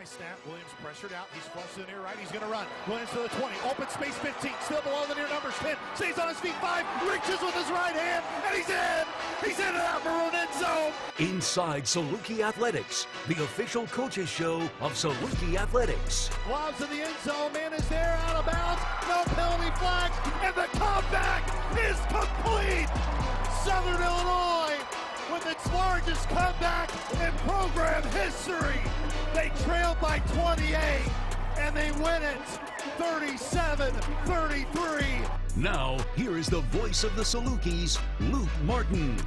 snap. Williams pressured out. He's flushed to the near right. He's going to run. Williams to the 20. Open space 15. Still below the near numbers. 10. Stays on his feet. 5. Reaches with his right hand. And he's in. He's in and out for an end zone. Inside Saluki Athletics, the official coaches show of Saluki Athletics. Lobs in the end zone. Man is there. Out of bounds. No penalty flag. And the comeback is complete. Southern Illinois with its largest comeback in program history. They trailed by 28, and they win it 37-33. Now, here is the voice of the Salukis, Luke Martin.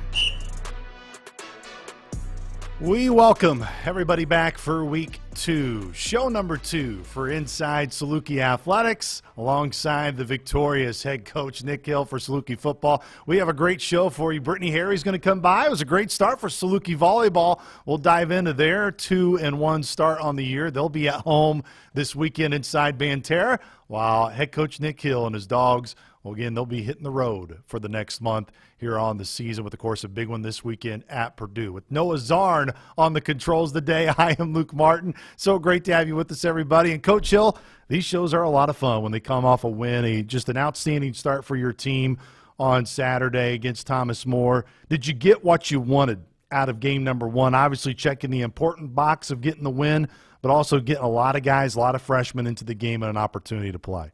We welcome everybody back for week 2, show number 2 for Inside Saluki Athletics, alongside the victorious head coach Nick Hill for Saluki Football. We have a great show for you. Brittany Harry is going to come by. It was a great start for Saluki Volleyball. We'll dive into their 2-1 start on the year. They'll be at home this weekend inside Banterra, while head coach Nick Hill and his Dogs, well, again, they'll be hitting the road for the next month here on the season with, of course, a big one this weekend at Purdue. With Noah Zarn on the controls today, I am Luke Martin. So great to have you with us, everybody. And Coach Hill, these shows are a lot of fun when they come off a win. Just an outstanding start for your team on Saturday against Thomas More. Did you get what you wanted out of game number 1? Obviously checking the important box of getting the win, but also getting a lot of guys, a lot of freshmen into the game and an opportunity to play.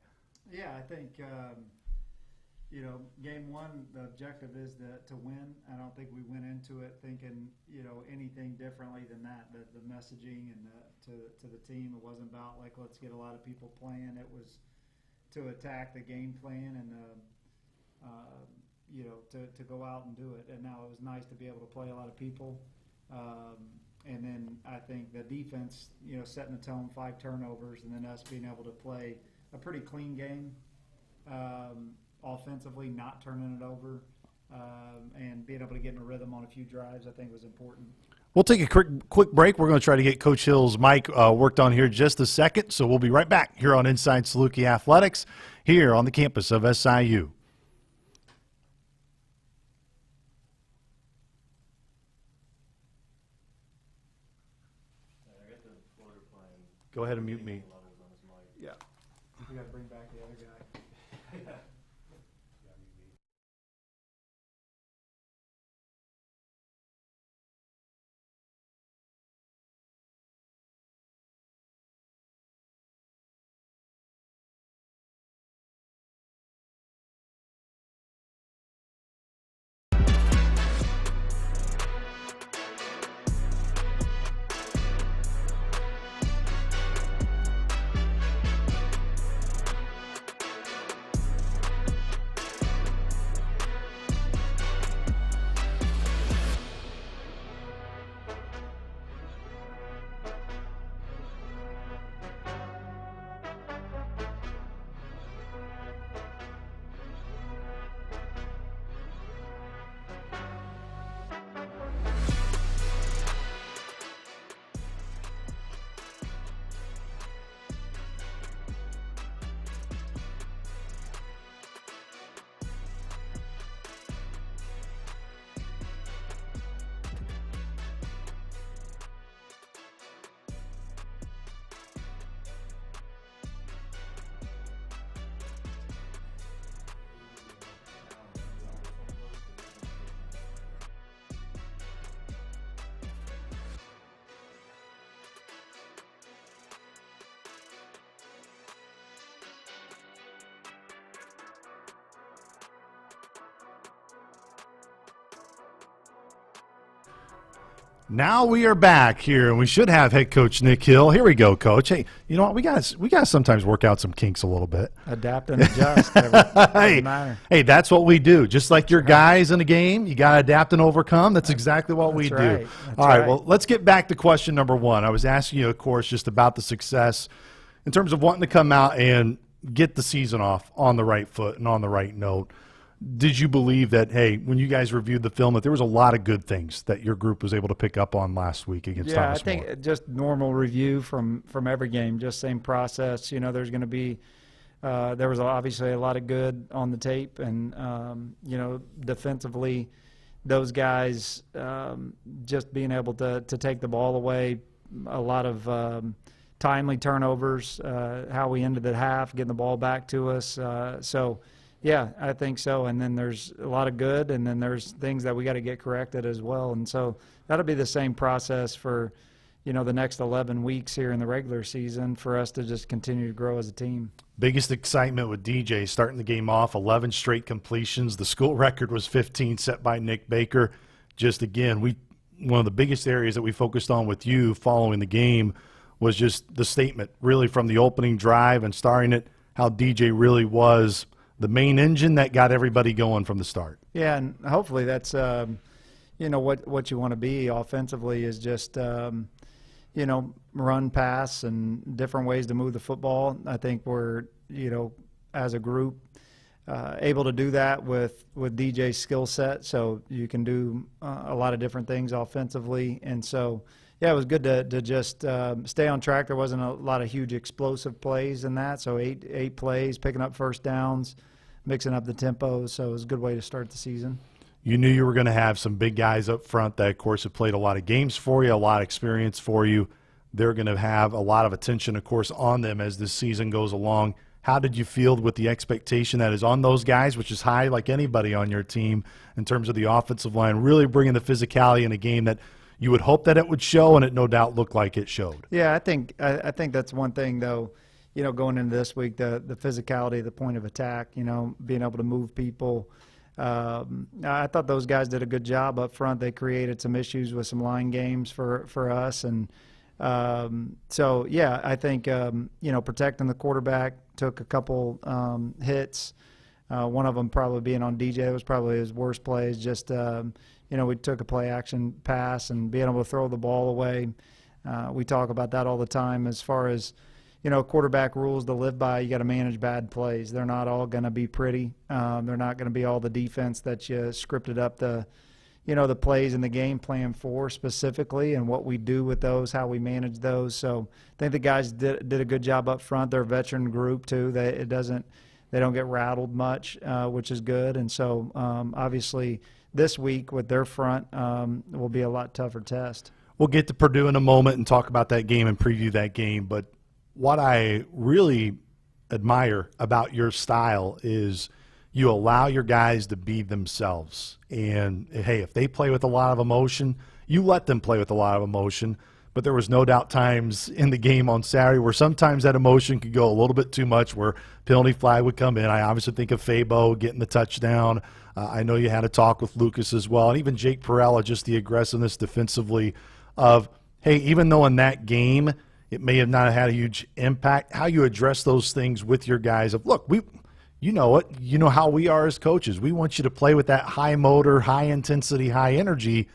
Yeah, I think game 1, the objective is to win. I don't think we went into it thinking, anything differently than that. The messaging and to the team, it wasn't about like, let's get a lot of people playing. It was to attack the game plan and, to go out and do it. And now it was nice to be able to play a lot of people. And then I think the defense, setting the tone, 5 turnovers, and then us being able to play a pretty clean game. Offensively, not turning it over, and being able to get in a rhythm on a few drives, I think was important. We'll take a quick break. We're going to try to get Coach Hill's mic worked on here just a second, so we'll be right back here on Inside Saluki Athletics here on the campus of SIU. Go ahead and mute me. Yeah. We got to bring back the other guy. Now we are back here, and we should have head coach Nick Hill. Here we go, Coach. Hey, you know what? We got to sometimes work out some kinks a little bit. Adapt and adjust. Hey, that's what we do. Just like your guys in the game, you got to adapt and overcome. That's exactly what we do. All right, well, let's get back to question number 1. I was asking you, of course, just about the success in terms of wanting to come out and get the season off on the right foot and on the right note. Did you believe that, hey, when you guys reviewed the film, that there was a lot of good things that your group was able to pick up on last week against Thomas More? Yeah, I think just normal review from every game, just same process. There's going to be there was obviously a lot of good on the tape, and defensively, those guys just being able to take the ball away, a lot of timely turnovers, how we ended the half, getting the ball back to us. So, yeah, I think so. And then there's a lot of good, and then there's things that we got to get corrected as well. And so that'll be the same process for, the next 11 weeks here in the regular season for us to just continue to grow as a team. Biggest excitement with DJ starting the game off, 11 straight completions. The school record was 15 set by Nick Baker. Just again, one of the biggest areas that we focused on with you following the game was just the statement really from the opening drive and starting it, how DJ really was the main engine that got everybody going from the start. Yeah, and hopefully that's, what you want to be offensively is just, run, pass, and different ways to move the football. I think we're, as a group, able to do that with DJ's skill set. So you can do a lot of different things offensively. And so, yeah, it was good to just stay on track. There wasn't a lot of huge explosive plays in that. So eight plays, picking up first downs, mixing up the tempo. So it was a good way to start the season. You knew you were going to have some big guys up front that, of course, have played a lot of games for you, a lot of experience for you. They're going to have a lot of attention, of course, on them as this season goes along. How did you feel with the expectation that is on those guys, which is high like anybody on your team in terms of the offensive line, really bringing the physicality in a game that you would hope that it would show, and it no doubt looked like it showed? Yeah, I think that's one thing, though, going into this week, the physicality, the point of attack, being able to move people. I thought those guys did a good job up front. They created some issues with some line games for us. And so, yeah, I think, protecting the quarterback, took a couple hits. One of them probably being on DJ. It was probably his worst plays. Just, we took a play-action pass and being able to throw the ball away. We talk about that all the time as far as, quarterback rules to live by. You got to manage bad plays. They're not all going to be pretty. They're not going to be all the defense that you scripted up the plays in the game plan for specifically, and what we do with those, how we manage those. So I think the guys did a good job up front. They're a veteran group too. They don't get rattled much, which is good. And so obviously this week with their front will be a lot tougher test. We'll get to Purdue in a moment and talk about that game and preview that game. But what I really admire about your style is you allow your guys to be themselves. And, hey, if they play with a lot of emotion, you let them play with a lot of emotion. But there was no doubt times in the game on Saturday where sometimes that emotion could go a little bit too much, where penalty flag would come in. I obviously think of Fabo getting the touchdown. I know you had a talk with Lucas as well, and even Jake Perella, just the aggressiveness defensively of, hey, even though in that game it may have not had a huge impact, how you address those things with your guys of, look, you know it. You know how we are as coaches. We want you to play with that high motor, high intensity, high energy,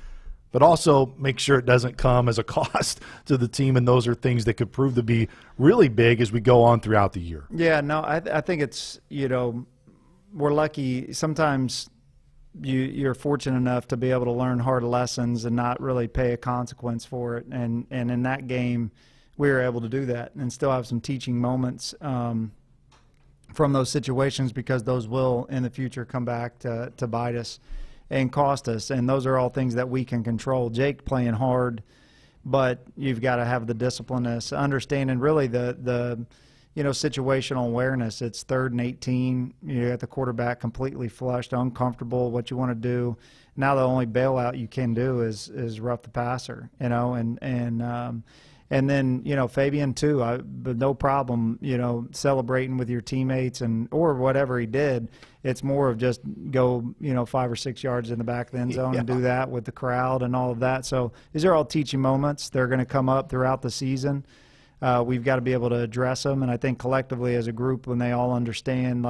but also make sure it doesn't come as a cost to the team, and those are things that could prove to be really big as we go on throughout the year. Yeah, no, I think it's, we're lucky. Sometimes you're fortunate enough to be able to learn hard lessons and not really pay a consequence for it. And in that game, we were able to do that and still have some teaching moments from those situations, because those will in the future come back to bite us and cost us. And those are all things that we can control. Jake playing hard, but you've got to have the discipline, understanding really the situational awareness. It's 3rd and 18. You got the quarterback completely flushed, uncomfortable, what you want to do. Now the only bailout you can do is rough the passer, and then, Fabian too, but no problem, celebrating with your teammates or whatever he did. It's more of just go, 5 or 6 yards in the back of the end zone and do that with the crowd and all of that. So these are all teaching moments. They're going to come up throughout the season. We've got to be able to address them. And I think collectively as a group, when they all understand,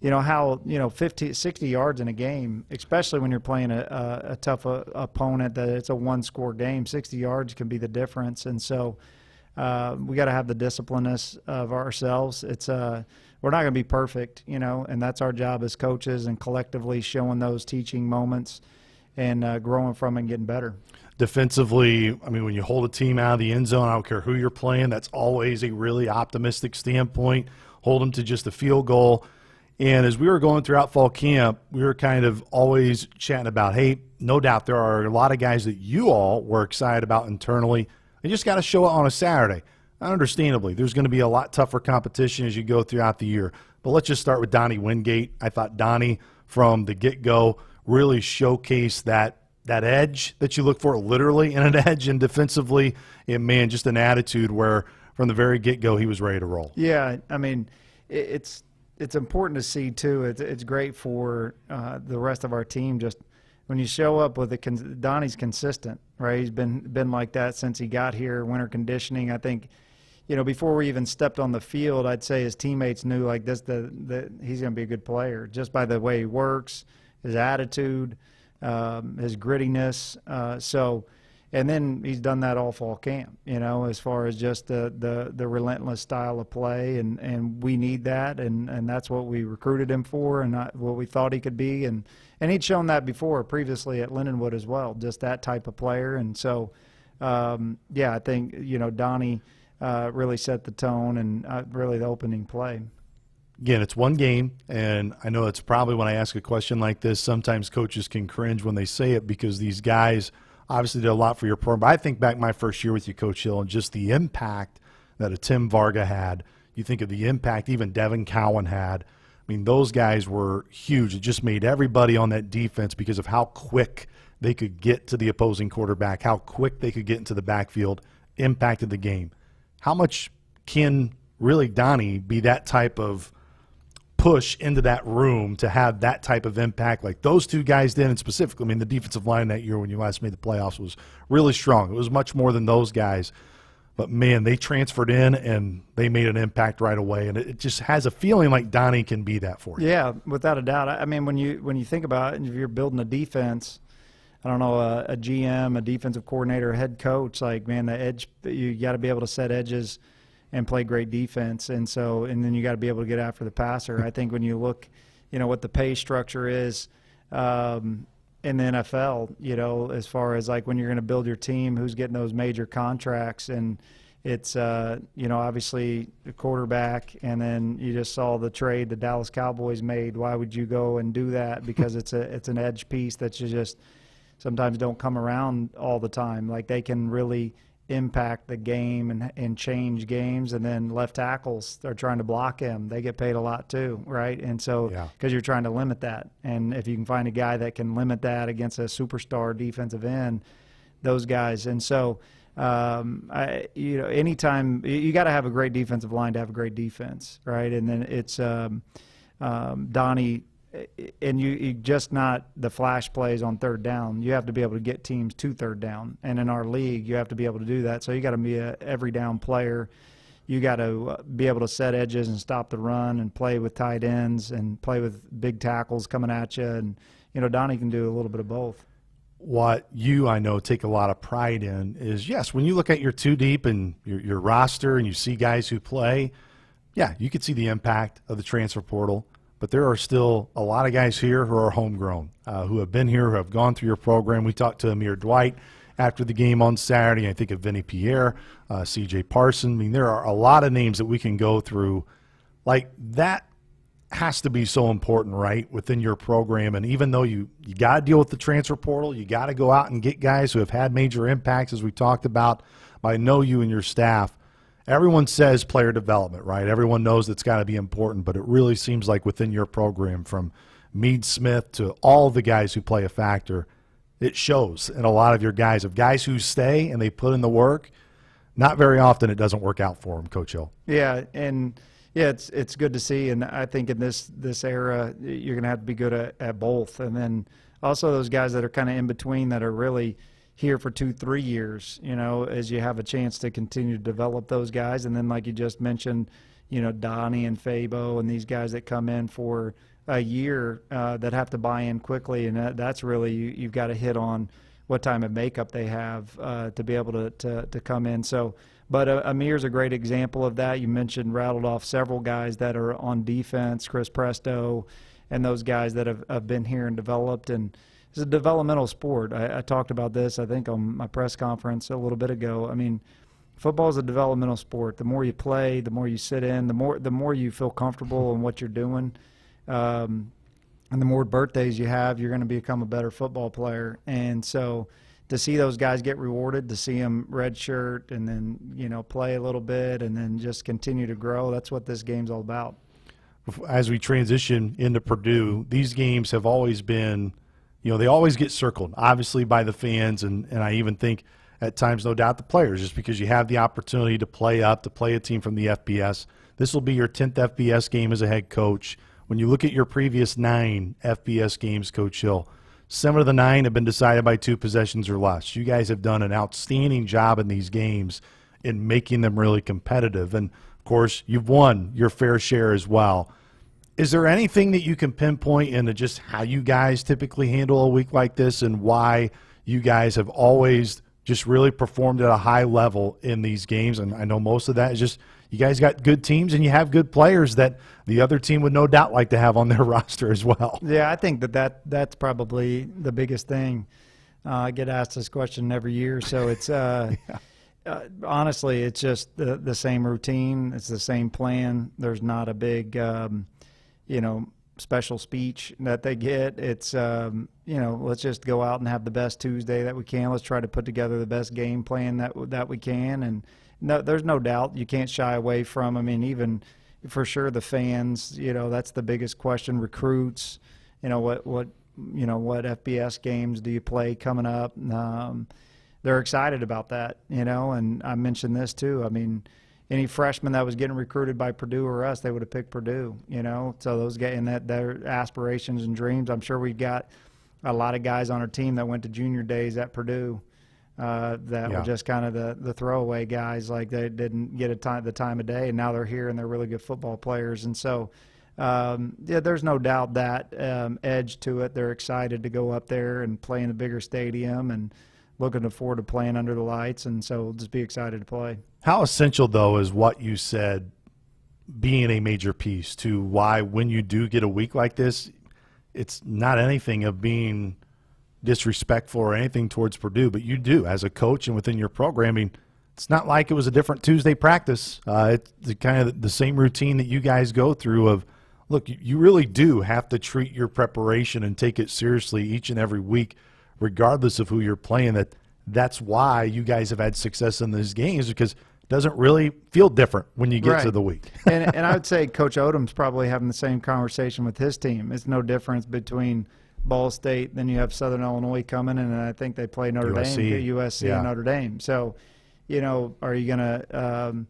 how 50, 60 yards in a game, especially when you're playing a tough opponent, that it's a one-score game, 60 yards can be the difference. And so we got to have the disciplineness of ourselves. It's we're not going to be perfect, and that's our job as coaches, and collectively showing those teaching moments and growing from it and getting better. Defensively, when you hold a team out of the end zone, I don't care who you're playing, that's always a really optimistic standpoint. Hold them to just a field goal. And as we were going throughout fall camp, we were kind of always chatting about, hey, no doubt there are a lot of guys that you all were excited about internally. They just got to show it on a Saturday. Understandably, there's going to be a lot tougher competition as you go throughout the year. But let's just start with Donnie Wingate. I thought Donnie, from the get-go, really showcased that edge that you look for, literally in an edge, and defensively, man, just an attitude where from the very get-go he was ready to roll. Yeah, I mean, it's important to see, too. It's great for the rest of our team. Just when you show up with Donnie's consistent, right? He's been like that since he got here, winter conditioning. I think, before we even stepped on the field, I'd say his teammates knew, like, he's going to be a good player just by the way he works, his attitude, his grittiness. And then he's done that all fall camp, as far as just the relentless style of play, and we need that, and that's what we recruited him for, and what we thought he could be, and he'd shown that previously at Lindenwood as well, just that type of player. And so, I think Donnie really set the tone, and really the opening play. Again, it's one game, and I know it's probably when I ask a question like this, sometimes coaches can cringe when they say it because these guys obviously did a lot for your program. But I think back my first year with you, Coach Hill, and just the impact that a Tim Varga had. You think of the impact even Devin Cowan had. I mean, those guys were huge. It just made everybody on that defense, because of how quick they could get to the opposing quarterback, how quick they could get into the backfield, impacted the game. How much can really Donnie be that type of push into that room to have that type of impact like those two guys did? And specifically, I mean, the defensive line that year when you last made the playoffs was really strong. It was much more than those guys. But, man, they transferred in and they made an impact right away. And it just has a feeling like Donnie can be that for you. Yeah, without a doubt. I mean, when you think about it, if you're building a defense, I don't know, a GM, a defensive coordinator, a head coach, like, man, the edge, you got to be able to set edges and play great defense. And then you got to be able to get after the passer. I think when you look, what the pay structure is in the NFL, as far as like when you're going to build your team, who's getting those major contracts, and it's, obviously the quarterback, and then you just saw the trade the Dallas Cowboys made. Why would you go and do that? Because it's an edge piece that you just sometimes don't come around all the time. Like, they can really impact the game and change games. And then left tackles are trying to block him. They get paid a lot too, right? And so because you're trying to limit that. And if you can find a guy that can limit that against a superstar defensive end, those guys. And so, anytime you got to have a great defensive line to have a great defense, right? And then it's Donnie, and you just not the flash plays on third down. You have to be able to get teams to third down. And in our league, you have to be able to do that. So you got to be a every down player. You got to be able to set edges and stop the run and play with tight ends and play with big tackles coming at you. And, Donnie can do a little bit of both. What you, I know, take a lot of pride in is, yes, when you look at your two deep and your roster and you see guys who play, you could see the impact of the transfer portal. But there are still a lot of guys here who are homegrown, who have been here, who have gone through your program. We talked to Amir Dwight after the game on Saturday. I think of Vinny Pierre, C.J. Parson. I mean, there are a lot of names that we can go through. Like, that has to be so important, right, within your program. And even though you got to deal with the transfer portal, you got to go out and get guys who have had major impacts, as we talked about. I know you and your staff. Everyone says player development, right? Everyone knows it's got to be important, but it really seems like within your program, from Meade Smith to all the guys who play a factor, it shows in a lot of your guys. Of guys who stay and they put in the work, not very often it doesn't work out for them, Coach Hill. Yeah, and it's good to see, and I think in this era you're going to have to be good at both. And then also those guys that are kind of in between that are really here for 2-3 years, as you have a chance to continue to develop those guys. And then, like you just mentioned, Donnie and Fabo and these guys that come in for a year that have to buy in quickly. And that's really, you've got to hit on what time of makeup they have to be able to come in. So, but Amir's a great example of that. You rattled off several guys that are on defense, Chris Presto, and those guys that have been here and developed. And it's a developmental sport. I talked about this, I think, on my press conference a little bit ago. I mean, football is a developmental sport. The more you play, the more you sit in, the more you feel comfortable in what you're doing, and the more birthdays you have, you're going to become a better football player. And so to see those guys get rewarded, to see them redshirt and then, play a little bit and then just continue to grow, that's what this game's all about. As we transition into Purdue, these games have always been, they always get circled, obviously, by the fans, and I even think at times, no doubt, the players, just because you have the opportunity to play up, to play a team from the FBS. This will be your 10th FBS game as a head coach. When you look at your previous 9 FBS games, Coach Hill, 7 of the 9 have been decided by 2 possessions or less. You guys have done an outstanding job in these games in making them really competitive. And, of course, you've won your fair share as well. Is there anything that you can pinpoint into just how you guys typically handle a week like this and why you guys have always just really performed at a high level in these games? And I know most of that is just you guys got good teams and you have good players that the other team would no doubt like to have on their roster as well. Yeah, I think that's probably the biggest thing. I get asked this question every year, so it's honestly, it's just the same routine. It's the same plan. There's not a big special speech that they get. It's let's just go out and have the best Tuesday that we can. Let's try to put together the best game plan that we can. And no, there's no doubt you can't shy away from. I mean, even for sure the fans. That's the biggest question. Recruits. What FBS games do you play coming up? They're excited about that. And I mentioned this too. I mean, any freshman that was getting recruited by Purdue or us, they would have picked Purdue, So those guys, and that their aspirations and dreams. I'm sure we got a lot of guys on our team that went to junior days at Purdue that were just kind of the throwaway guys, like they didn't get the time of day, and now they're here and they're really good football players. And so, there's no doubt that edge to it. They're excited to go up there and play in a bigger stadium and looking forward to playing under the lights, and so we'll just be excited to play. How essential, though, is what you said being a major piece to why when you do get a week like this, it's not anything of being disrespectful or anything towards Purdue, but you do as a coach and within your programming. It's not like it was a different Tuesday practice. It's kind of the same routine that you guys go through of, look, you really do have to treat your preparation and take it seriously each and every week, regardless of who you're playing. That's why you guys have had success in these games, because it doesn't really feel different when you get to the week. and I would say Coach Odom's probably having the same conversation with his team. It's no difference between Ball State, then you have Southern Illinois coming, and I think they play Notre Dame, USC and Notre Dame. So, are you going to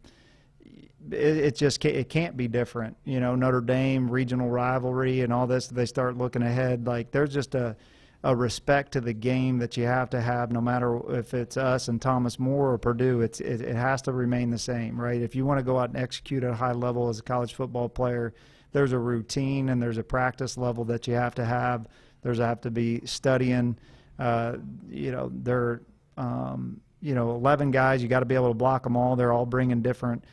it can't be different. Notre Dame, regional rivalry and all this, they start looking ahead. Like, there's just a respect to the game that you have to have, no matter if it's us and Thomas More or Purdue. It has to remain the same, right? If you want to go out and execute at a high level as a college football player, there's a routine and there's a practice level that you have to have. There's have to be studying. There 11 guys. You got to be able to block them all. They're all bringing different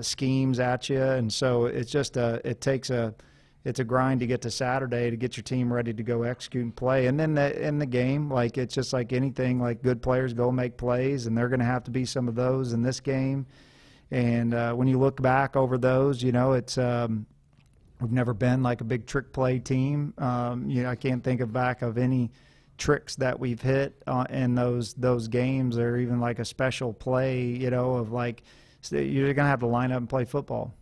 schemes at you, and so it's just it's a grind to get to Saturday to get your team ready to go execute and play. And then in the game, like, it's just like anything, like, good players go make plays, and they're going to have to be some of those in this game. And when you look back over those, it's we've never been like a big trick play team. I can't think back of any tricks that we've hit in those games, or even like a special play, of like, so you're going to have to line up and play football.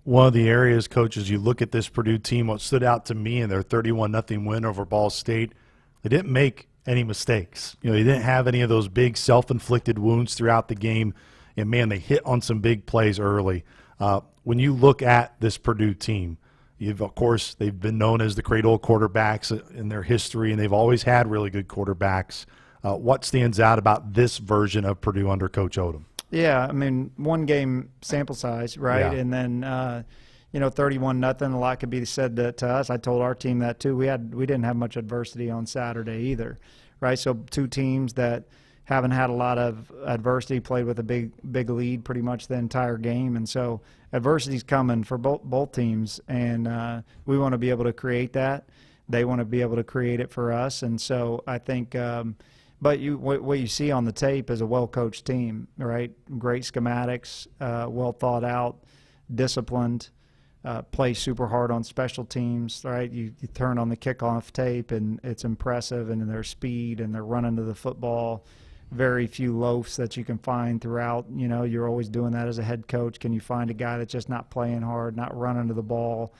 One of the areas, coaches, you look at this Purdue team, what stood out to me in their 31-0 win over Ball State, they didn't make any mistakes. They didn't have any of those big self-inflicted wounds throughout the game. And, man, they hit on some big plays early. When you look at this Purdue team, of course, they've been known as the cradle of quarterbacks in their history, and they've always had really good quarterbacks. What stands out about this version of Purdue under Coach Odom? Yeah, I mean, one game sample size, right? Yeah. And then, 31-0, a lot could be said to us. I told our team that too. We didn't have much adversity on Saturday either, right? So 2 teams that haven't had a lot of adversity played with a big lead pretty much the entire game. And so adversity's coming for both teams, and we want to be able to create that. They want to be able to create it for us. And so I think but what you see on the tape is a well-coached team, right? Great schematics, well thought out, disciplined, play super hard on special teams, right? You turn on the kickoff tape, and it's impressive, and their speed, and they're running to the football. Very few loafs that you can find throughout. You know, you're always doing that as a head coach. Can you find a guy that's just not playing hard, not running to the ball?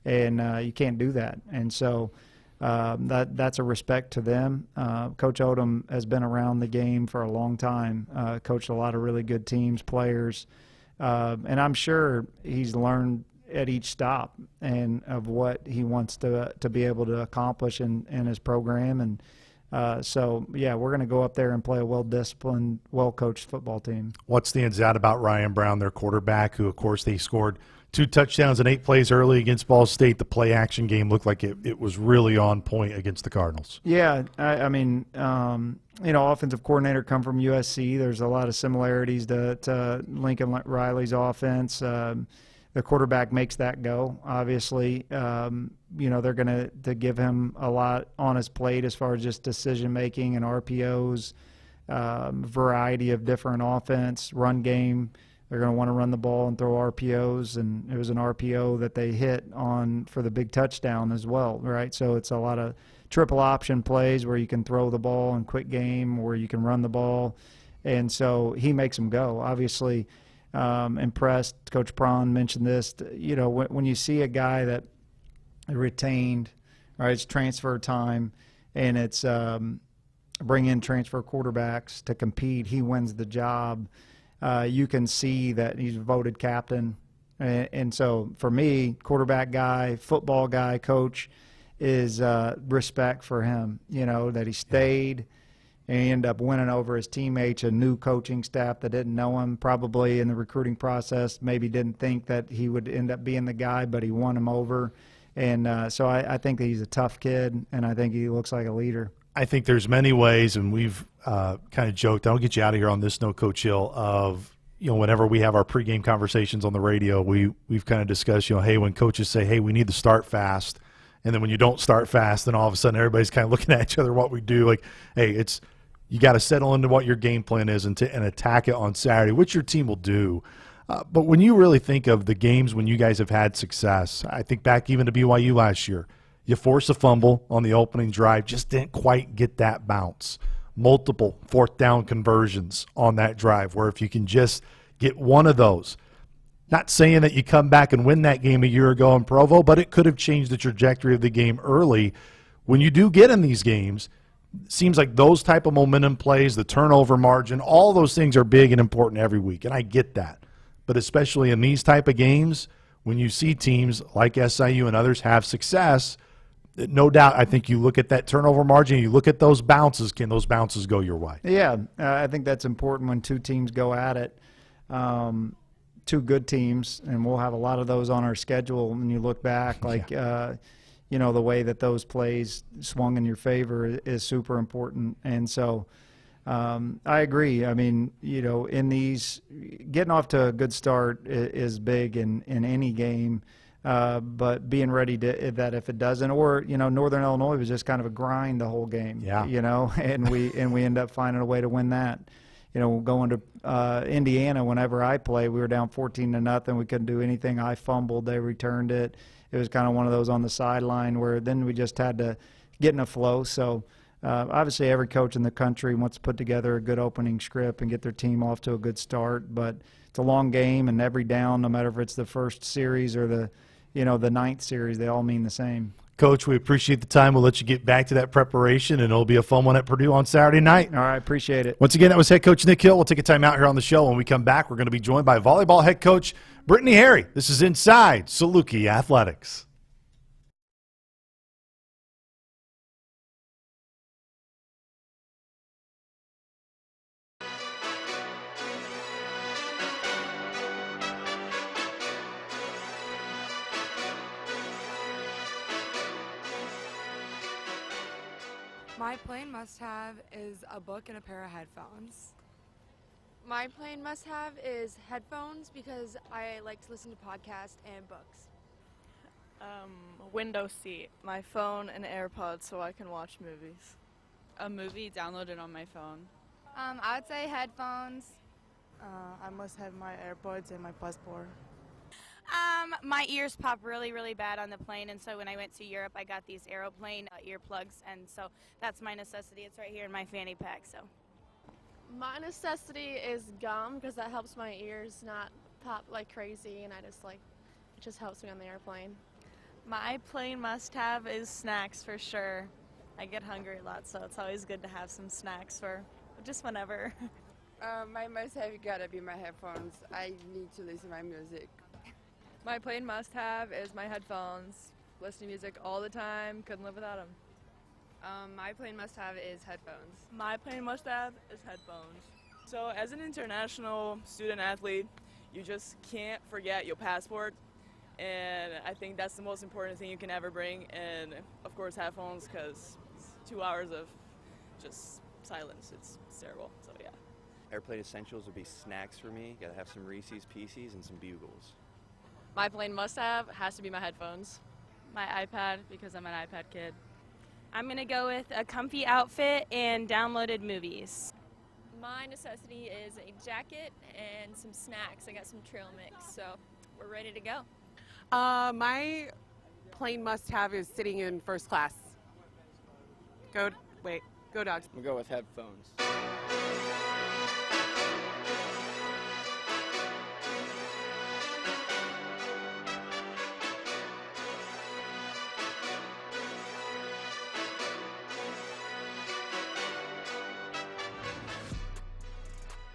And you can't do that. And so that's a respect to them. Coach Odom has been around the game for a long time, coached a lot of really good teams, players, and I'm sure he's learned at each stop and of what he wants to be able to accomplish in his program. And so, yeah, we're going to go up there and play a well-disciplined, well-coached football team. What stands out about Ryan Brown, their quarterback, who, of course, they scored 2 touchdowns in 8 plays early against Ball State? The play-action game looked like it was really on point against the Cardinals. Yeah, I mean, you know, offensive coordinator come from USC. There's a lot of similarities to Lincoln Riley's offense. The quarterback makes that go, obviously. You know, they're going to give him a lot on his plate as far as just decision-making and RPOs, variety of different offense, run game. They're going to want to run the ball and throw RPOs, and it was an RPO that they hit on for the big touchdown as well, right? So it's a lot of triple option plays where you can throw the ball in quick game, where you can run the ball, and so he makes them go. Obviously, impressed. Coach Prawn mentioned this. You know, when you see a guy that retained, right, it's transfer time, and it's bring in transfer quarterbacks to compete, he wins the job. You can see that he's voted captain. And so for me, quarterback guy, football guy, coach, is respect for him, you know, that he stayed and he ended up winning over his teammates, a new coaching staff that didn't know him, probably in the recruiting process, maybe didn't think that he would end up being the guy, but he won him over. And so I think that he's a tough kid, and I think he looks like a leader. I think there's many ways, and we've kind of joked, I'll get you out of here on this note, Coach Hill, of, you know, whenever we have our pregame conversations on the radio, we've kind of discussed, you know, hey, when coaches say, hey, we need to start fast, and then when you don't start fast, then all of a sudden everybody's kind of looking at each other, what we do. Like, hey, you got to settle into what your game plan is and attack it on Saturday, which your team will do. But when you really think of the games when you guys have had success, I think back even to BYU last year, you force a fumble on the opening drive, just didn't quite get that bounce. Multiple fourth down conversions on that drive, where if you can just get one of those, not saying that you come back and win that game a year ago in Provo, but it could have changed the trajectory of the game early. When you do get in these games, it seems like those type of momentum plays, the turnover margin, all those things are big and important every week, and I get that. But especially in these type of games, when you see teams like SIU and others have success, no doubt, I think you look at that turnover margin, you look at those bounces, can those bounces go your way? Yeah, I think that's important when two teams go at it, two good teams, and we'll have a lot of those on our schedule when you look back. Like, you know, the way that those plays swung in your favor is super important. And so I agree. I mean, you know, in these, getting off to a good start is big in any game. But being ready to that if it doesn't, or, you know, Northern Illinois was just kind of a grind the whole game. Yeah. You know, and we end up finding a way to win that. You know, going to Indiana, whenever I play, we were down 14-0. We couldn't do anything. I fumbled. They returned it. It was kind of one of those on the sideline where then we just had to get in a flow. So obviously every coach in the country wants to put together a good opening script and get their team off to a good start. But it's a long game, and every down, no matter if it's the first series or the 9th series, they all mean the same. Coach, we appreciate the time. We'll let you get back to that preparation, and it'll be a fun one at Purdue on Saturday night. All right, appreciate it. Once again, that was head coach Nick Hill. We'll take a time out here on the show. When we come back, we're going to be joined by volleyball head coach Brittany Harry. This is Inside Saluki Athletics. My plain must-have is a book and a pair of headphones. My plain must-have is headphones because I like to listen to podcasts and books. Window seat, my phone and AirPods so I can watch movies. A movie downloaded on my phone. I would say headphones. I must have my AirPods and my passport. My ears pop really, really bad on the plane, and so when I went to Europe, I got these airplane earplugs, and so that's my necessity. It's right here in my fanny pack. So My necessity is gum because that helps my ears not pop like crazy, and it just helps me on the airplane. My plane must-have is snacks for sure. I get hungry a lot, so it's always good to have some snacks for just whenever. My must-have gotta be my headphones. I need to listen to my music. My plane must-have is my headphones. Listen to music all the time. Couldn't live without them. My plane must-have is headphones. My plane must-have is headphones. So as an international student athlete, you just can't forget your passport. And I think that's the most important thing you can ever bring. And of course headphones, because 2 hours of just silence, it's terrible. So yeah. Airplane essentials would be snacks for me. Gotta have some Reese's Pieces and some Bugles. My plane must-have has to be my headphones. My iPad, because I'm an iPad kid. I'm going to go with a comfy outfit and downloaded movies. My necessity is a jacket and some snacks. I got some trail mix, so we're ready to go. My plane must-have is sitting in first class. Go Dogs. I'm gonna go with headphones.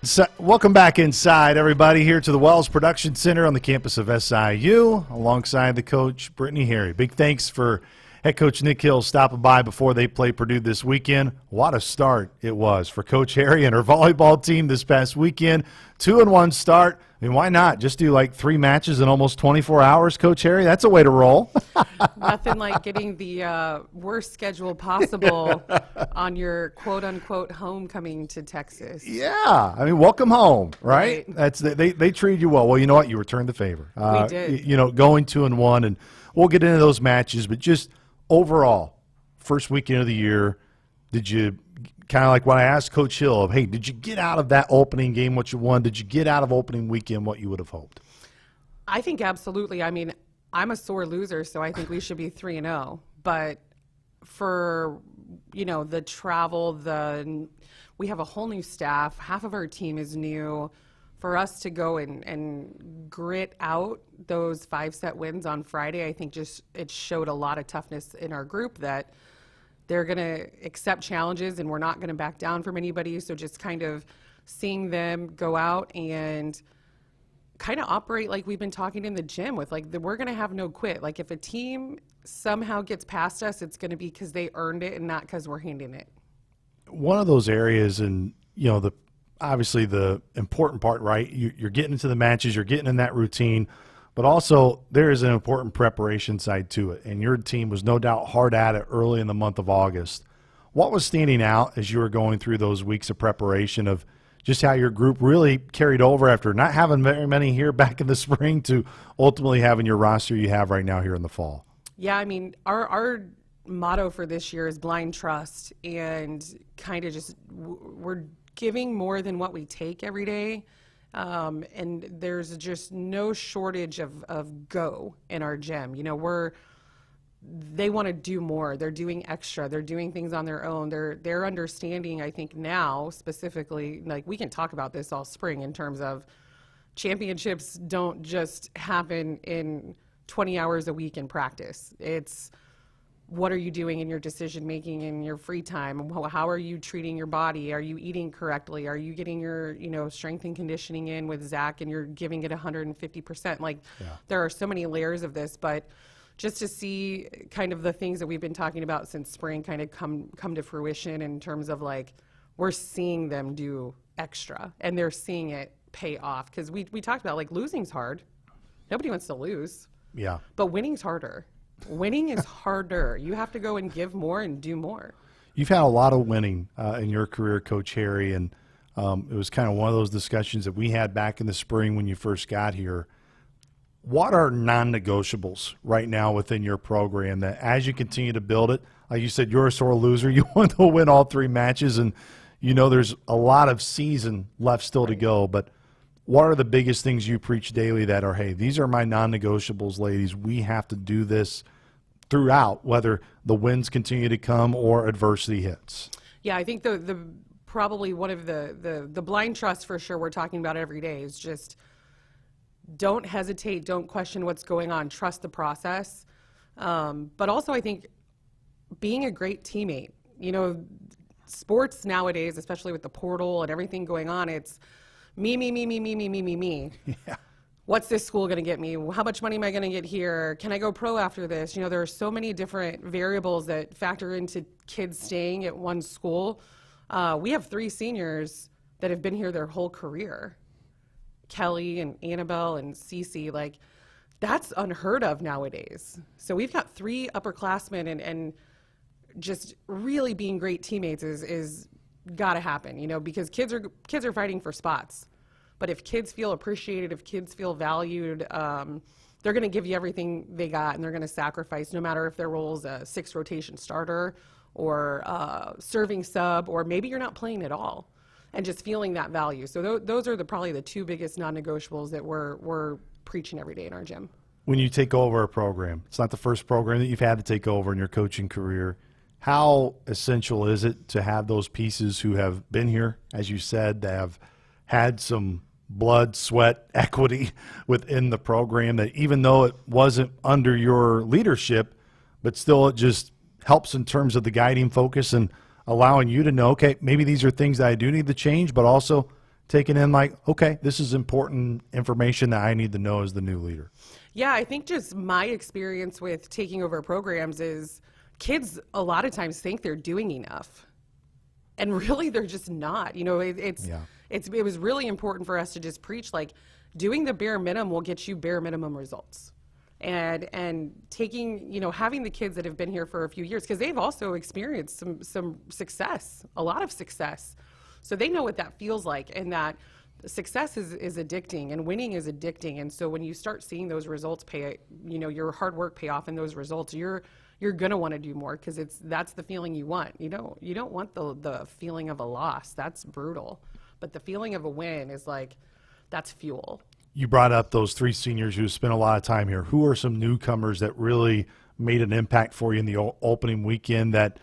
So, welcome back inside, everybody, here to the Wells Production Center on the campus of SIU, alongside the coach, Brittany Harry. Big thanks for head coach Nick Hill stopping by before they play Purdue this weekend. What a start it was for Coach Harry and her volleyball team this past weekend. 2-1 start. I mean, why not? Just do like 3 matches in almost 24 hours, Coach Harry? That's a way to roll. Nothing like getting the worst schedule possible on your quote-unquote homecoming to Texas. Yeah. I mean, welcome home, right? That's they treated you well. Well, you know what? You returned the favor. We did. You know, going 2-1, and we'll get into those matches, but just overall, first weekend of the year, did you kind of like what I asked Coach Hill of, hey, did you get out of that opening game what you won? Did you get out of opening weekend what you would have hoped? I think absolutely. I mean, I'm a sore loser, so I think we should be 3-0. But for, you know, the travel, we have a whole new staff. Half of our team is new. For us to go and grit out those 5-set wins on Friday, I think just it showed a lot of toughness in our group that they're going to accept challenges and we're not going to back down from anybody. So just kind of seeing them go out and kind of operate like we've been talking in the gym with, like, we're going to have no quit. Like, if a team somehow gets past us, it's going to be because they earned it and not because we're handing it. One of those areas, and, you know, obviously the important part, right? You're getting into the matches, you're getting in that routine, but also there is an important preparation side to it. And your team was no doubt hard at it early in the month of August. What was standing out as you were going through those weeks of preparation of just how your group really carried over after not having very many here back in the spring to ultimately having your roster you have right now here in the fall? Yeah, I mean, our motto for this year is blind trust, and kind of just we're giving more than what we take every day. And there's just no shortage of go in our gym. You know, they want to do more. They're doing extra. They're doing things on their own. They're understanding, I think now specifically, like, we can talk about this all spring in terms of championships don't just happen in 20 hours a week in practice. It's what are you doing in your decision making in your free time? How are you treating your body? Are you eating correctly? Are you getting your, you know, strength and conditioning in with Zach and you're giving it 150%? Like, there are so many layers of this, but just to see kind of the things that we've been talking about since spring kind of come to fruition in terms of, like, we're seeing them do extra and they're seeing it pay off. Because we talked about, like, losing's hard. Nobody wants to lose. Yeah. But winning's harder. Winning is harder. You have to go and give more and do more. You've had a lot of winning in your career, Coach Harry, and it was kind of one of those discussions that we had back in the spring when you first got here. What are non-negotiables right now within your program that as you continue to build it, like you said, you're a sore loser. You want to win all 3 matches, and you know there's a lot of season left still to go, but what are the biggest things you preach daily that are, hey, these are my non-negotiables, ladies. We have to do this throughout, whether the wins continue to come or adversity hits? Yeah, I think the probably one of the blind trust for sure we're talking about every day is just don't hesitate, don't question what's going on, trust the process. But also I think being a great teammate, you know, sports nowadays, especially with the portal and everything going on, it's me. Yeah. What's this school going to get me? How much money am I going to get here? Can I go pro after this? You know, there are so many different variables that factor into kids staying at one school. We have 3 seniors that have been here their whole career. Kelly and Annabelle and Cece, like, that's unheard of nowadays. So we've got 3 upperclassmen, and just really being great teammates is got to happen, you know, because kids are fighting for spots. But if kids feel appreciated, if kids feel valued, they're going to give you everything they got, and they're going to sacrifice, no matter if their role is a 6 rotation starter or serving sub, or maybe you're not playing at all, and just feeling that value. So those are probably the 2 biggest non-negotiables that we're preaching every day in our gym. When you take over a program, it's not the first program that you've had to take over in your coaching career. How essential is it to have those pieces who have been here, as you said, that have had some blood, sweat, equity within the program, that even though it wasn't under your leadership, but still it just helps in terms of the guiding focus and allowing you to know, okay, maybe these are things that I do need to change, but also taking in like, okay, this is important information that I need to know as the new leader. Yeah, I think just my experience with taking over programs is kids a lot of times think they're doing enough, and really they're just not. You know, it was really important for us to just preach, like, doing the bare minimum will get you bare minimum results. And taking, you know, having the kids that have been here for a few years, because they've also experienced some success, a lot of success. So they know what that feels like, and that success is addicting, and winning is addicting. And so when you start seeing those results pay, you know, your hard work pay off in those results, you're going to want to do more, because that's the feeling you want. You don't want the feeling of a loss. That's brutal. But the feeling of a win is like, that's fuel. You brought up those 3 seniors who spent a lot of time here. Who are some newcomers that really made an impact for you in the opening weekend that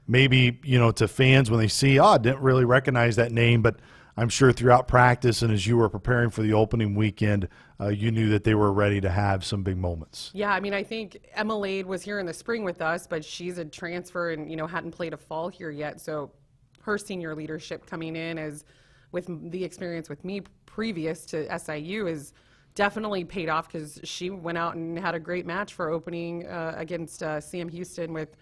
maybe, you know, to fans when they see, I didn't really recognize that name, but I'm sure throughout practice and as you were preparing for the opening weekend, you knew that they were ready to have some big moments. Yeah, I mean, I think Emma Lade was here in the spring with us, but she's a transfer and, you know, hadn't played a fall here yet. So her senior leadership coming in as with the experience with me previous to SIU is definitely paid off, because she went out and had a great match for opening against Sam Houston with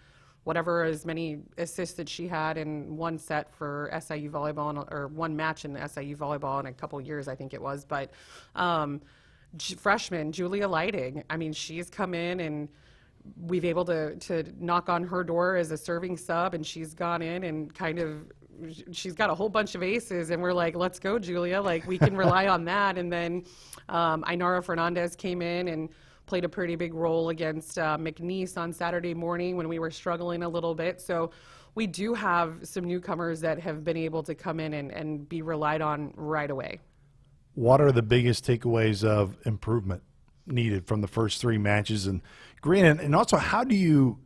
whatever as many assists that she had in one set for SIU volleyball, or one match in SIU volleyball in a couple years, I think it was. But freshman Julia Lighting, I mean, she's come in and we've able to knock on her door as a serving sub, and she's gone in and she's got a whole bunch of aces, and we're like, let's go, Julia, like, we can rely on that. And then Ainara Fernandez came in and played a pretty big role against McNeese on Saturday morning when we were struggling a little bit. So we do have some newcomers that have been able to come in and be relied on right away. What are the biggest takeaways of improvement needed from the first 3 matches? And Green, and also, how do you,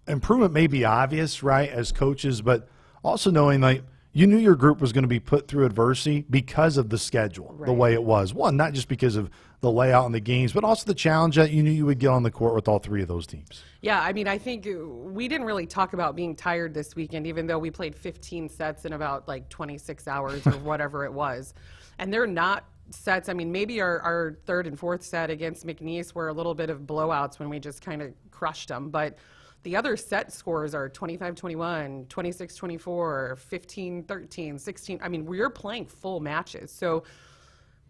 improvement may be obvious, right, as coaches, but also knowing, like, you knew your group was going to be put through adversity because of the schedule, the way it was. One, not just because of the layout and the games, but also the challenge that you knew you would get on the court with all 3 of those teams. Yeah, I mean, I think we didn't really talk about being tired this weekend, even though we played 15 sets in about like 26 hours or whatever it was. And they're not sets. I mean, maybe our 3rd and 4th set against McNeese were a little bit of blowouts when we just kind of crushed them. But the other set scores are 25-21, 26-24, 15-13, 16. I mean, we're playing full matches. So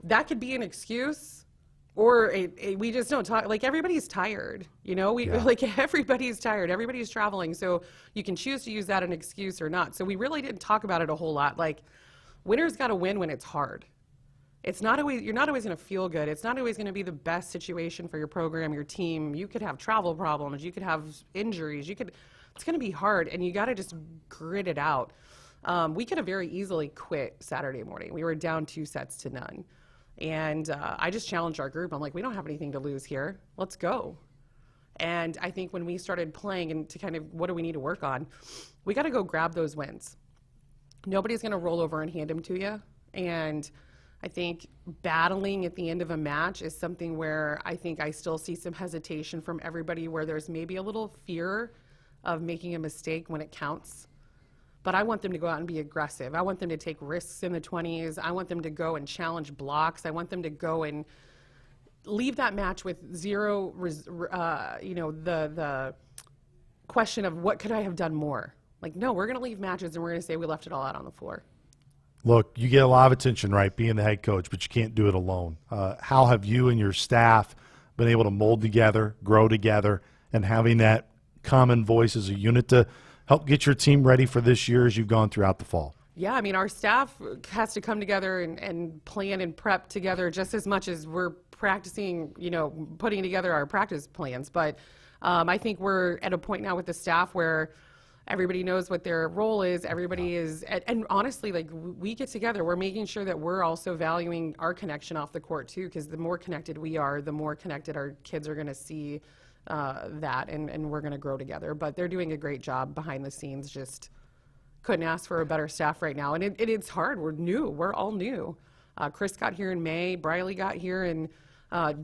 that could be an excuse, or we just don't talk. Like, everybody's tired, you know? Like, everybody's tired. Everybody's traveling. So you can choose to use that as an excuse or not. So we really didn't talk about it a whole lot. Like, winners got to win when it's hard. It's not always, you're not always going to feel good. It's not always going to be the best situation for your program, your team. You could have travel problems. You could have injuries. It's going to be hard, and you got to just grit it out. We could have very easily quit Saturday morning. We were down 2 sets to none. And I just challenged our group. I'm like, we don't have anything to lose here. Let's go. And I think when we started playing and to kind of what do we need to work on, we got to go grab those wins. Nobody's going to roll over and hand them to you. And I think battling at the end of a match is something where I think I still see some hesitation from everybody, where there's maybe a little fear of making a mistake when it counts. But I want them to go out and be aggressive. I want them to take risks in the 20s. I want them to go and challenge blocks. I want them to go and leave that match with zero, the question of what could I have done more? Like, no, we're going to leave matches and we're going to say we left it all out on the floor. Look, you get a lot of attention, right, being the head coach, but you can't do it alone. How have you and your staff been able to mold together, grow together, and having that common voice as a unit to help get your team ready for this year as you've gone throughout the fall? Yeah, I mean, our staff has to come together and plan and prep together just as much as we're practicing, putting together our practice plans. But I think we're at a point now with the staff where everybody knows what their role is. Everybody is, and honestly, like, we get together, we're making sure that we're also valuing our connection off the court too, because the more connected we are, the more connected our kids are going to see that, and we're going to grow together. But they're doing a great job behind the scenes. Just couldn't ask for a better staff right now. And it's hard. We're new. We're all new. Chris got here in May. Briley got here in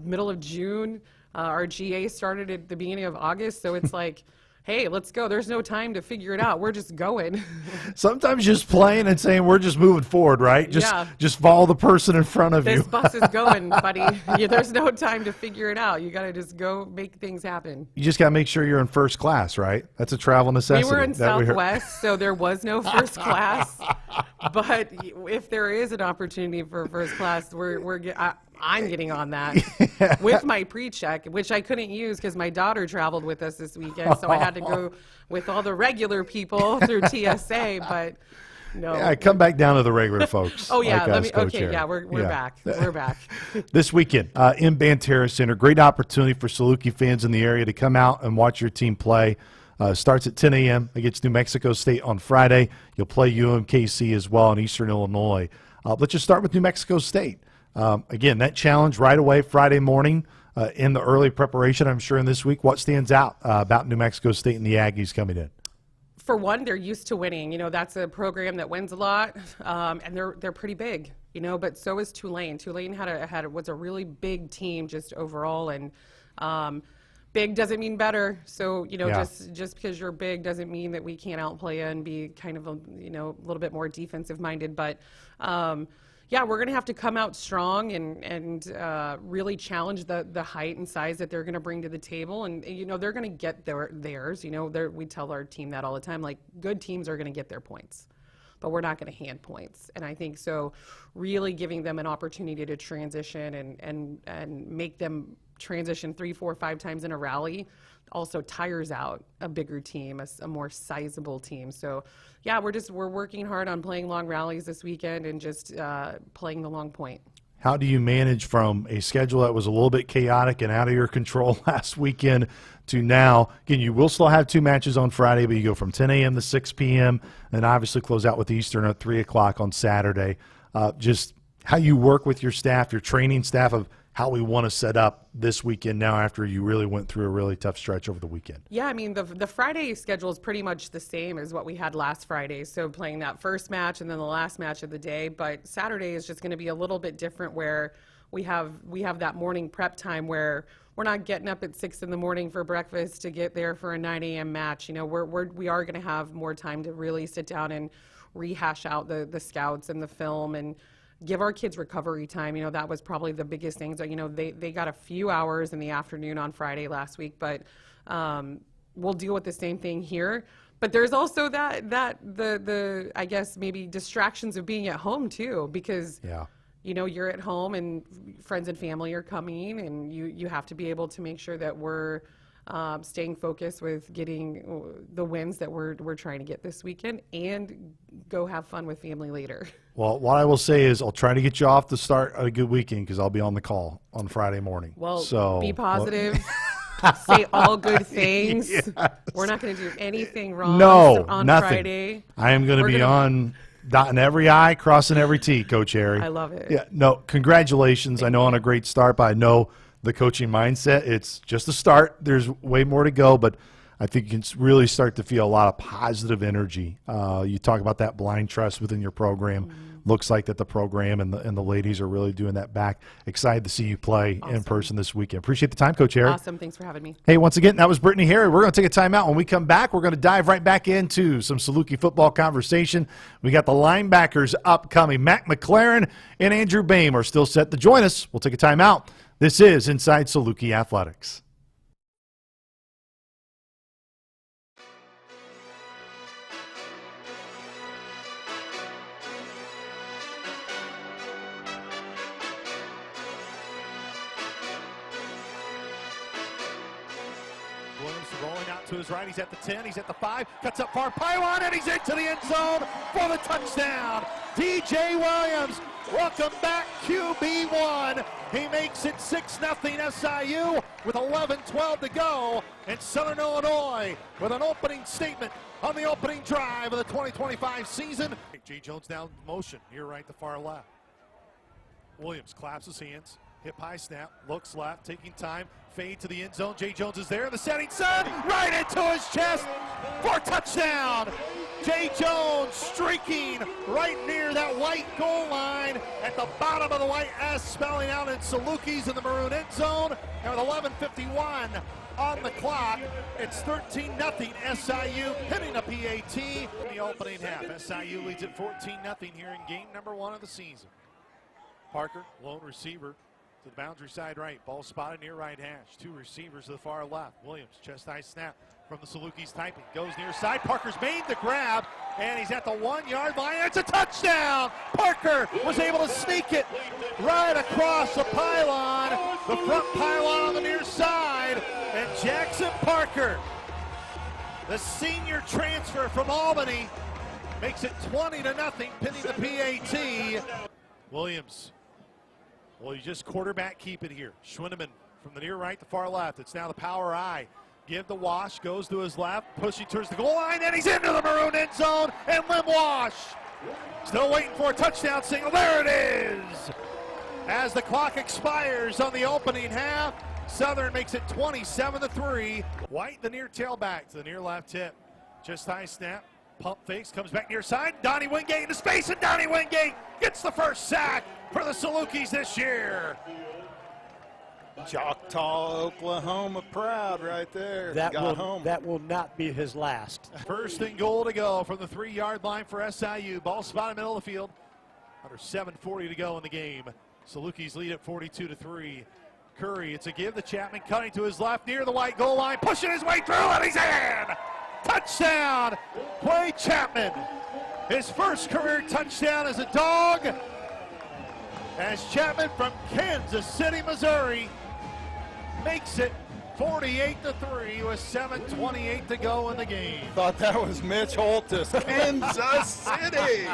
middle of June. Our GA started at the beginning of August. So it's like, hey, let's go. There's no time to figure it out. We're just going. Sometimes just playing and saying we're just moving forward, right? Just follow the person in front of you. This bus is going, buddy. There's no time to figure it out. You got to just go make things happen. You just got to make sure you're in first class, right? That's a travel necessity. We were in Southwest, so there was no first class. But if there is an opportunity for first class, I'm getting on that with my pre-check, which I couldn't use because my daughter traveled with us this weekend, so I had to go with all the regular people through TSA. But no, yeah, come back down to the regular folks. Oh yeah, like we're back. We're back this weekend in Banterra Center. Great opportunity for Saluki fans in the area to come out and watch your team play. Starts at 10 a.m. against New Mexico State on Friday. You'll play UMKC as well in Eastern Illinois. Let's just start with New Mexico State. Again, that challenge right away Friday morning in the early preparation, I'm sure, in this week. What stands out about New Mexico State and the Aggies coming in? For one, they're used to winning. That's a program that wins a lot, and they're pretty big. But so is Tulane. Tulane was a really big team just overall, and big doesn't mean better. So just because you're big doesn't mean that we can't outplay and be kind of a little bit more defensive minded, but. Yeah, we're going to have to come out strong and really challenge the height and size that they're going to bring to the table. And, they're going to get theirs. We tell our team that all the time, like, good teams are going to get their points, but we're not going to hand points. And I think so really giving them an opportunity to transition and make them transition 3, 4, 5 times in a rally also tires out a bigger team, a more sizable team. So yeah, we're working hard on playing long rallies this weekend and just playing the long point. How do you manage from a schedule that was a little bit chaotic and out of your control last weekend to now? Again, you will still have 2 matches on Friday, but you go from 10 a.m. to 6 p.m. and obviously close out with Eastern at 3 o'clock on Saturday. Just how you work with your staff, your training staff, of how we want to set up this weekend now after you really went through a really tough stretch over the weekend. Yeah, I mean, the Friday schedule is pretty much the same as what we had last Friday. So playing that first match and then the last match of the day. But Saturday is just going to be a little bit different, where we have that morning prep time where we're not getting up at 6 in the morning for breakfast to get there for a 9 a.m. match. We are going to have more time to really sit down and rehash out the scouts and the film and give our kids recovery time. That was probably the biggest thing. So, they got a few hours in the afternoon on Friday last week, but we'll deal with the same thing here. But there's also the I guess maybe distractions of being at home too, because you're at home and friends and family are coming, and you have to be able to make sure that we're staying focused with getting the wins that we're trying to get this weekend and go have fun with family later. Well, what I will say is I'll try to get you off to start a good weekend because I'll be on the call on Friday morning. Well, so be positive. Say all good things. Yes. We're not going to do anything wrong on nothing. Friday. I am going to be on dotting every I, crossing every T, Coach Harry. I love it. Yeah, no, congratulations. I know on a great start, but I know the coaching mindset. It's just a start. There's way more to go, but I think you can really start to feel a lot of positive energy. You talk about that blind trust within your program. Looks like that the program and the ladies are really doing that back. Excited to see you play in person this weekend. Appreciate the time, Coach Harry. Awesome. Thanks for having me. Hey, once again, that was Brittany Harry. We're going to take a timeout. When we come back, we're going to dive right back into some Saluki football conversation. We got the linebackers upcoming. Mac McLaren and Andrew Boehm are still set to join us. We'll take a timeout. This is Inside Saluki Athletics. Williams rolling out to his right. He's at the 10. He's at the 5. Cuts up far pylon, and he's into the end zone for the touchdown. DJ Williams, welcome back, QB1. He makes it 6-0 SIU with 11:12 to go. And Southern Illinois with an opening statement on the opening drive of the 2025 season. Jay Jones down in motion, here right to far left. Williams claps his hands. Hip high snap, looks left, taking time, fade to the end zone. Jay Jones is there in the setting sun, right into his chest for touchdown. Jay Jones streaking right near that white goal line at the bottom of the white S, spelling out in Saluki's in the maroon end zone. And with 11:51 on the clock, it's 13-0 SIU, pinning a PAT in the opening half. SIU leads at 14-0 here in game number 1 of the season. Parker, lone receiver, to the boundary side right. Ball spotted near right hash. 2 receivers to the far left. Williams, chest high snap from the Salukis typing. Goes near side. Parker's made the grab, and he's at the 1-yard line. It's a touchdown! Parker was able to sneak it right across the pylon, the front pylon on the near side, and Jackson Parker, the senior transfer from Albany, makes it 20-0, pinning the PAT. Williams. Well, you just quarterback keep it here. Schwindeman from the near right to far left. It's now the power I. Give the Wash, goes to his left, pushing towards the goal line, and he's into the maroon end zone, and Lim Wash still waiting for a touchdown signal. There it is! As the clock expires on the opening half, Southern makes it 27-3. White, the near tailback to the near left tip. Just high snap. Pump fakes, comes back near side. Donnie Wingate into space, and Donnie Wingate gets the first sack for the Salukis this year. Choctaw, Oklahoma proud right there. That will not be his last. First and goal to go from the 3-yard line for SIU. Ball spotted middle of the field. Under 7:40 to go in the game. Salukis lead at 42-3. Curry, it's a give to Chapman, cutting to his left near the white goal line, pushing his way through, and he's in! Touchdown, Clay Chapman. His first career touchdown as a Dog. As Chapman from Kansas City, Missouri, makes it 48-3 with 7:28 to go in the game. Thought that was Mitch Holtis, Kansas City.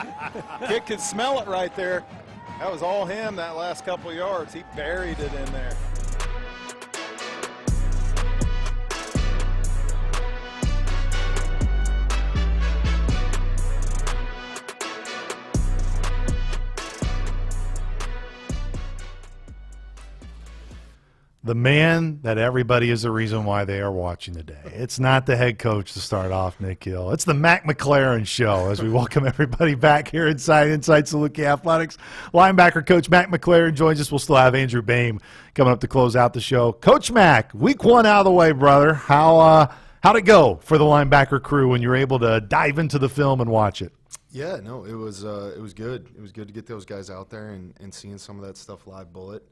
Kid could smell it right there. That was all him that last couple of yards. He buried it in there. The man that everybody is the reason why they are watching today. It's not the head coach to start off, Nick Hill. It's the Mac McLaren show as we welcome everybody back here inside Saluki Athletics. Linebacker coach Mac McLaren joins us. We'll still have Andrew Boehm coming up to close out the show. Coach Mac, week 1 out of the way, brother. How'd it go for the linebacker crew when you were able to dive into the film and watch it? Yeah, no, it was good. It was good to get those guys out there and seeing some of that stuff live bullet.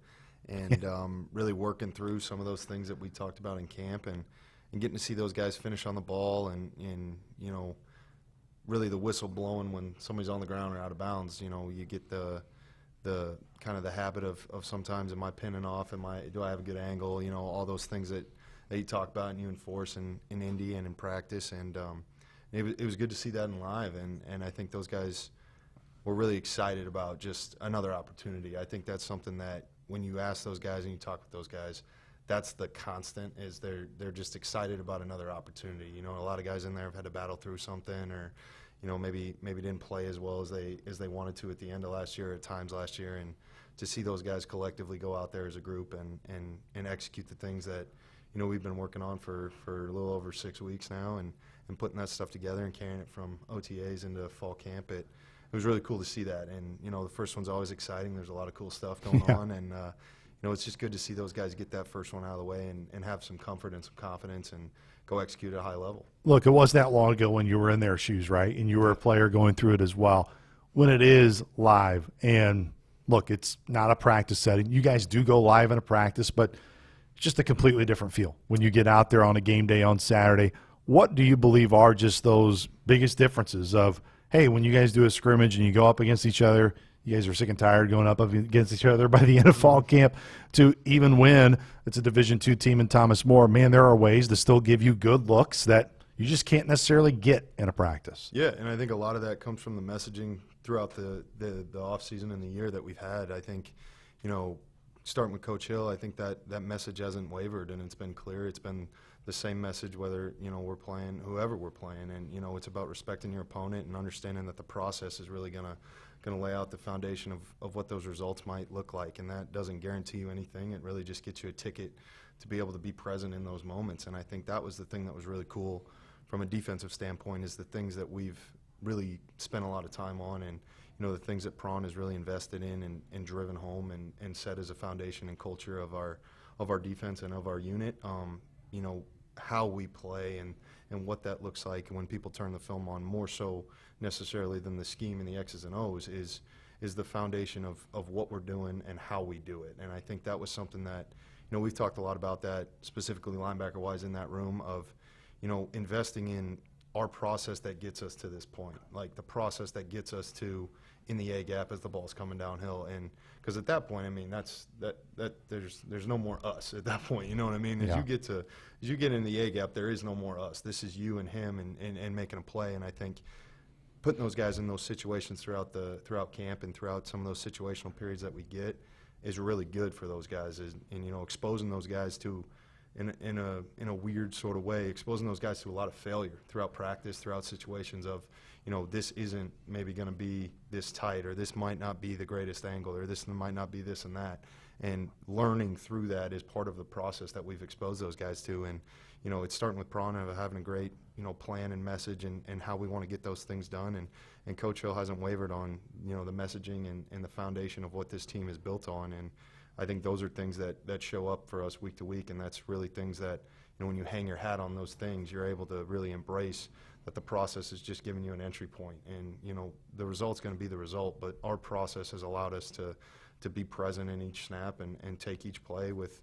And really working through some of those things that we talked about in camp and getting to see those guys finish on the ball and you know, really the whistle blowing when somebody's on the ground or out of bounds. You know, you get the kind of the habit of sometimes am I pinning off, do I have a good angle, you know, all those things that you talk about and you enforce in Indy and in practice. And it was good to see that in live, and I think those guys were really excited about just another opportunity. I think that's something that when you ask those guys and you talk with those guys, that's the constant, is they're just excited about another opportunity. You know, a lot of guys in there have had to battle through something or, maybe didn't play as well as they wanted to at the end of last year, at times last year, and to see those guys collectively go out there as a group and execute the things that we've been working on for a little over 6 weeks now, and putting that stuff together and carrying it from OTAs into fall camp. It was really cool to see that, and the first one's always exciting. There's a lot of cool stuff going on, and it's just good to see those guys get that first one out of the way and have some comfort and some confidence and go execute at a high level. Look, it wasn't that long ago when you were in their shoes, right? And you were a player going through it as well. When it is live, and look, it's not a practice setting. You guys do go live in a practice, but it's just a completely different feel when you get out there on a game day on Saturday. What do you believe are just those biggest differences of, hey, when you guys do a scrimmage and you go up against each other, you guys are sick and tired going up against each other by the end of fall camp, to even when it's a Division II team in Thomas More, man, there are ways to still give you good looks that you just can't necessarily get in a practice. Yeah, and I think a lot of that comes from the messaging throughout the offseason and the year that we've had. I think, starting with Coach Hill, I think that message hasn't wavered, and it's been clear. It's been the same message whether, we're playing whoever we're playing. And, it's about respecting your opponent and understanding that the process is really going to lay out the foundation of what those results might look like. And that doesn't guarantee you anything. It really just gets you a ticket to be able to be present in those moments. And I think that was the thing that was really cool from a defensive standpoint, is the things that we've really spent a lot of time on, and the things that Prawn has really invested in and driven home and set as a foundation and culture of our defense and of our unit. How we play and what that looks like, and when people turn the film on, more so necessarily than the scheme and the X's and O's, is the foundation of what we're doing and how we do it. And I think that was something that we've talked a lot about, that specifically linebacker-wise in that room, of investing in our process that gets us to this point, like the process that gets us to in the A gap as the ball's coming downhill. And because at that point, I mean, there's no more us at that point. You know what I mean? Yeah. As you get in the A gap, there is no more us. This is you and him and making a play. And I think putting those guys in those situations throughout camp and throughout some of those situational periods that we get is really good for those guys. And exposing those guys to, in a weird sort of way, exposing those guys to a lot of failure throughout practice, throughout situations of, this isn't maybe going to be this tight, or this might not be the greatest angle, or this might not be this and that. And learning through that is part of the process that we've exposed those guys to. And, it's starting with Prawn having a great, plan and message and how we want to get those things done. And Coach Hill hasn't wavered on, the messaging and the foundation of what this team is built on. And I think those are things that show up for us week to week, and that's really things that, when you hang your hat on those things, you're able to really embrace that the process is just giving you an entry point. And, the result's going to be the result, but our process has allowed us to be present in each snap and take each play with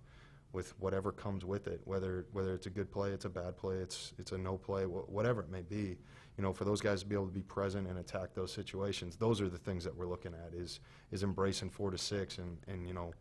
whatever comes with it, whether it's a good play, it's a bad play, it's a no play, whatever it may be. For those guys to be able to be present and attack those situations, those are the things that we're looking at, is embracing 4 to 6 and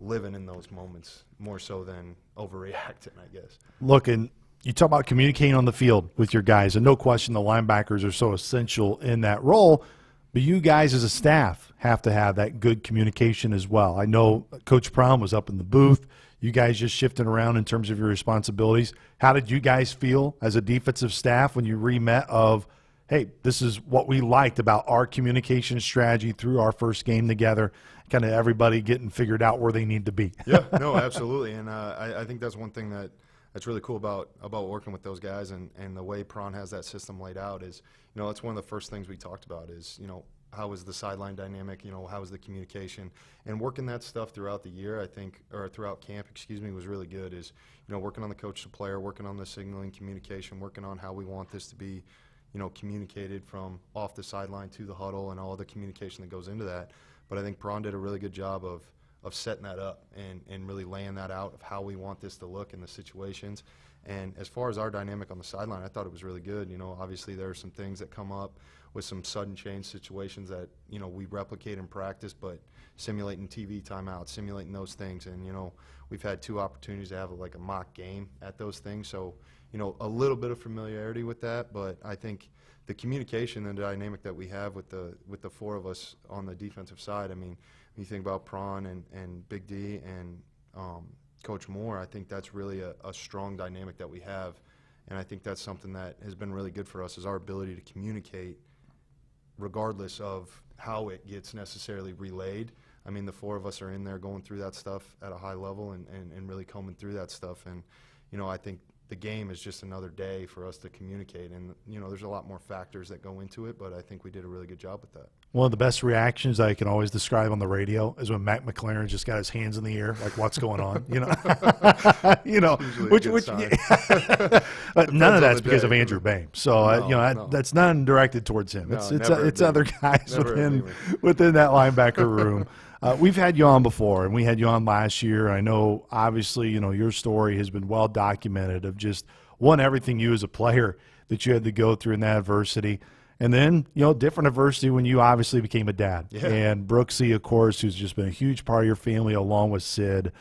living in those moments more so than overreacting, I guess. Look, and you talk about communicating on the field with your guys, and no question the linebackers are so essential in that role, but you guys as a staff have to have that good communication as well. I know Coach Prawn was up in the booth. You guys just shifting around in terms of your responsibilities. How did you guys feel as a defensive staff when you re-met of, hey, this is what we liked about our communication strategy through our first game together, kind of everybody getting figured out where they need to be? Yeah, no, absolutely. And I think that's one thing that's really cool about working with those guys, and the way Prawn has that system laid out is, that's one of the first things we talked about is, how is the sideline dynamic, how is the communication, and working that stuff throughout the year, I think, or throughout camp, was really good, is, working on the coach to player, working on the signaling communication, working on how we want this to be, communicated from off the sideline to the huddle and all the communication that goes into that. But I think Prawn did a really good job of setting that up and really laying that out of how we want this to look in the situations. And as far as our dynamic on the sideline, I thought it was really good. Obviously there are some things that come up with some sudden change situations that, we replicate in practice, but simulating TV timeouts, simulating those things. And, we've had 2 opportunities to have like a mock game at those things. So, a little bit of familiarity with that, but I think the communication and the dynamic that we have with the 4 of us on the defensive side, I mean, when you think about Prawn and Big D and Coach Moore, I think that's really a strong dynamic that we have. And I think that's something that has been really good for us, is our ability to communicate regardless of how it gets necessarily relayed. I mean, the four of us are in there going through that stuff at a high level and really combing through that stuff. And, I think the game is just another day for us to communicate. And, there's a lot more factors that go into it, but I think we did a really good job with that. One of the best reactions I can always describe on the radio is when Matt McLaren just got his hands in the air, like, what's going on? But none of that's because of Andrew Bame. So, that's none directed towards him. It's other guys within that linebacker room. We've had you on before, and we had you on last year. I know, obviously, your story has been well documented of just, everything you as a player that you had to go through in that adversity. And then, different adversity when you obviously became a dad. Yeah. And Brooksy, of course, who's just been a huge part of your family along with Sid.